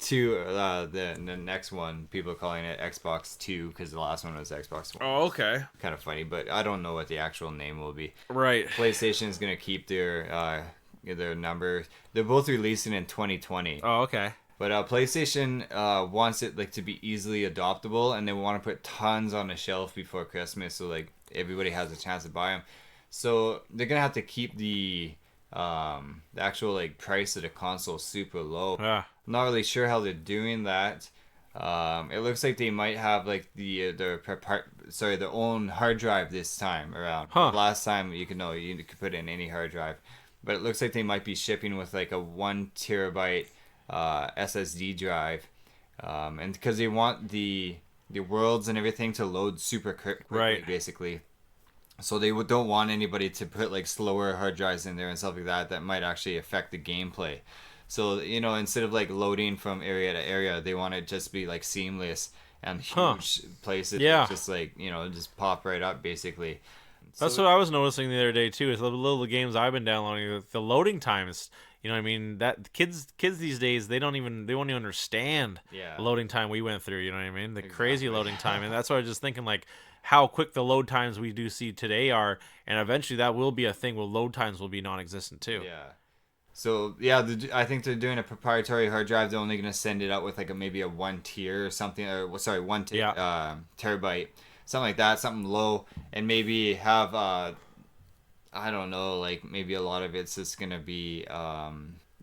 To the next one, people are calling it Xbox 2 because the last one was Xbox 1. Oh, okay. Kind of funny, but I don't know what the actual name will be. Right. PlayStation is gonna keep their number. They're both releasing in 2020. Oh, okay. But PlayStation wants it like to be easily adoptable, and they want to put tons on the shelf before Christmas, so like everybody has a chance to buy them. So they're gonna have to keep the actual like price of the console super low. Not really sure how they're doing that. It looks like they might have like their own hard drive this time around. Last time you could put in any hard drive, but it looks like they might be shipping with like a 1 terabyte SSD drive, and because they want the worlds and everything to load super quickly, basically. So they don't want anybody to put like slower hard drives in there and stuff like that might actually affect the gameplay. So, you know, instead of like loading from area to area, they want it just be like seamless and huge places. Just like, you know, just pop right up basically. That's what I was noticing the other day too, is the little games I've been downloading, the loading times. You know what I mean? That kids these days, they won't even understand the loading time we went through, you know what I mean? The crazy loading time. And that's why I was just thinking like how quick the load times we do see today are, and eventually that will be a thing where load times will be non-existent too. Yeah. So, yeah, I think they're doing a proprietary hard drive. They're only going to send it out with like maybe a 1 tier or something, terabyte, something like that, something low, and maybe have, I don't know, like maybe a lot of it's just going to be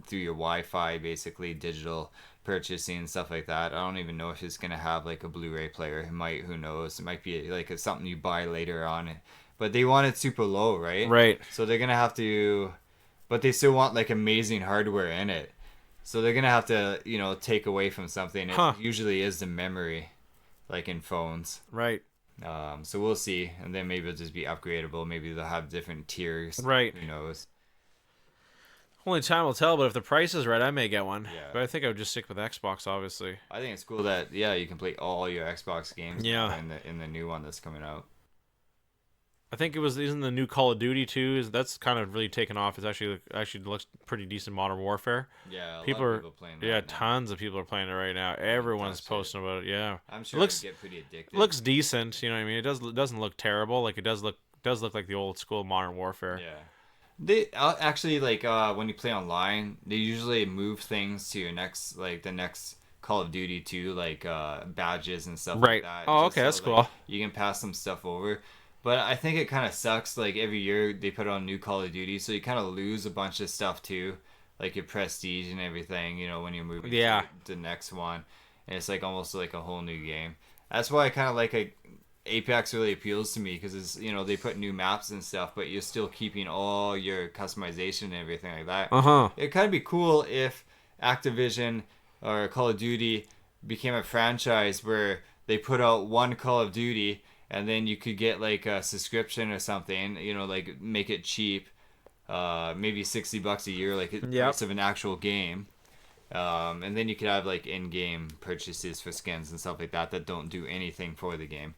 through your Wi-Fi, basically, digital purchasing and stuff like that. I don't even know if it's going to have like a Blu-ray player. It might, who knows? It might be like something you buy later on. But they want it super low, right? Right. So they're going to have to... But they still want like amazing hardware in it. So they're going to have to, you know, take away from something. It usually is the memory, like in phones. Right. So we'll see. And then maybe it'll just be upgradable. Maybe they'll have different tiers. Right. Who knows? Only time will tell, but if the price is right, I may get one. Yeah. But I think I would just stick with Xbox, obviously. I think it's cool that, you can play all your Xbox games in the new one that's coming out. I think isn't the new Call of Duty too? That's kind of really taken off. It's actually looks pretty decent. Modern Warfare. Yeah, people are playing that. Yeah, tons of people are playing it right now. Everyone's posting about it. Yeah, I'm sure it get pretty addictive. Looks decent. You know what I mean? It doesn't look terrible. Like it does look like the old school Modern Warfare. Yeah. They actually like when you play online, they usually move things to your next the next Call of Duty too, like badges and stuff like that. Oh, okay, that's cool. You can pass some stuff over. But I think it kind of sucks, like, every year they put on new Call of Duty, so you kind of lose a bunch of stuff, too. Like, your prestige and everything, you know, when you're moving to the next one. And it's, like, almost like a whole new game. That's why I kind of like Apex really appeals to me, because it's, you know, they put new maps and stuff, but you're still keeping all your customization and everything like that. It'd kind of be cool if Activision or Call of Duty became a franchise where they put out one Call of Duty, and then you could get like a subscription or something, you know, like make it cheap, maybe $60 a year, like the price of an actual game. And then you could have like in-game purchases for skins and stuff like that don't do anything for the game.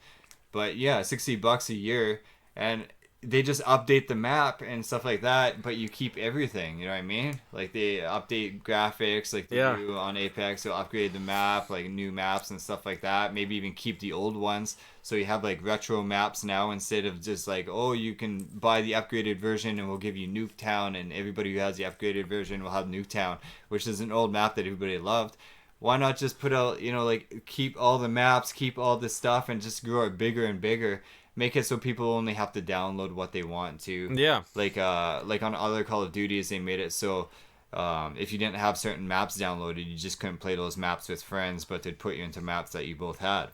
But yeah, $60 a year, and they just update the map and stuff like that, but you keep everything, you know what I mean? Like they update graphics, like they do on Apex, they'll upgrade the map, like new maps and stuff like that, maybe even keep the old ones, so you have like retro maps now instead of just like, oh, you can buy the upgraded version and we'll give you Nuketown, and everybody who has the upgraded version will have Nuketown, which is an old map that everybody loved. Why not just put out, you know, like keep all the maps, keep all the stuff, and just grow it bigger and bigger. Make it so people only have to download what they want to. Yeah. Like on other Call of Duties, they made it so if you didn't have certain maps downloaded, you just couldn't play those maps with friends, but they'd put you into maps that you both had.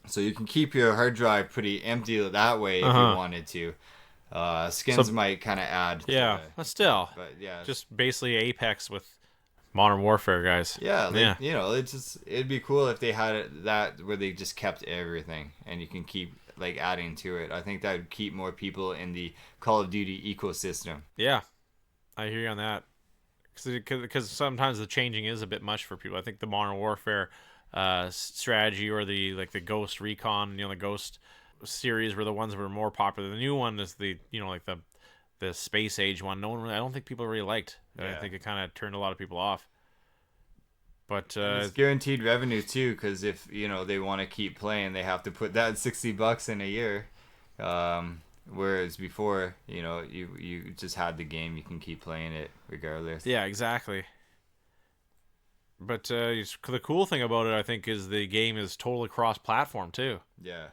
So you can keep your hard drive pretty empty that way if you wanted to. Skins might kind of add. Yeah, but still. But yeah, just basically Apex with Modern Warfare, guys. Yeah, like, you know, it'd be cool if they had it that where they just kept everything and you can keep like adding to it. I think that would keep more people in the Call of Duty ecosystem. Yeah, I hear you on that. Because sometimes the changing is a bit much for people. I think the Modern Warfare strategy or the Ghost Recon, the Ghost series were the ones that were more popular. The new one is the Space Age one. I don't think people really liked. Yeah. I think it kind of turned a lot of people off. But it's guaranteed revenue too, because if they want to keep playing, they have to put that $60 in a year. Whereas before, you just had the game, you can keep playing it regardless. Yeah, exactly. But the cool thing about it, I think, is the game is totally cross-platform too. Yeah,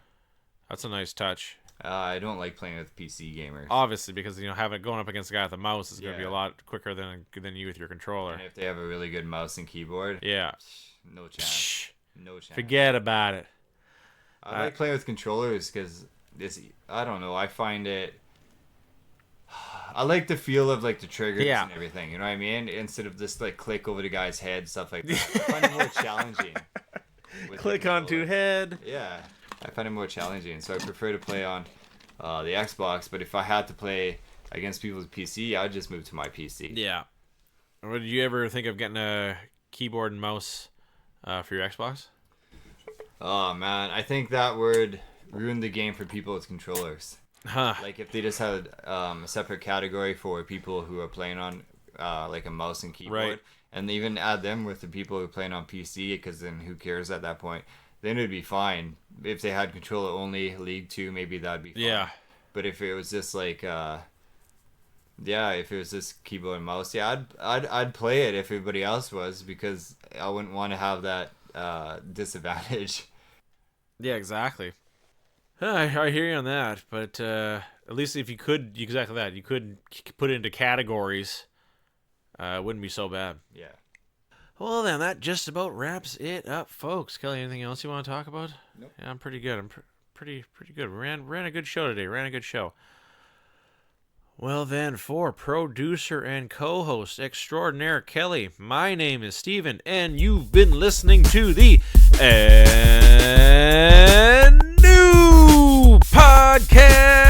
that's a nice touch. I don't like playing with PC gamers. Obviously, because going up against the guy with the mouse is going to be a lot quicker than you with your controller. And if they have a really good mouse and keyboard, no chance. No chance. Forget about it. I like playing with controllers because I don't know. I find it. I like the feel of like the triggers and everything. You know what I mean? Instead of just like click over the guy's head, stuff like that. I find it more challenging. Click onto head. Yeah, I find it more challenging. So I prefer to play on the Xbox. But if I had to play against people's PC, I'd just move to my PC. Yeah. Would you ever think of getting a keyboard and mouse for your Xbox? Oh man, I think that would ruin the game for people with controllers. Like if they just had a separate category for people who are playing on like a mouse and keyboard, right. And they even add them with the people who are playing on PC, because then who cares at that point? Then it'd be fine. If they had controller only League 2, maybe that'd be fine. Yeah. But if it was just like if it was just keyboard and mouse, I'd play it if everybody else was, because I wouldn't want to have that disadvantage. Yeah, exactly. I hear you on that, but at least if you could, exactly that, you could put it into categories, it wouldn't be so bad. Yeah. Well, then, that just about wraps it up, folks. Kelly, anything else you want to talk about? Nope. Yeah, I'm pretty good. I'm pretty good. Ran a good show today. Ran a good show. Well, then, for producer and co-host extraordinaire Kelly, my name is Steven, and you've been listening to the New Podcast.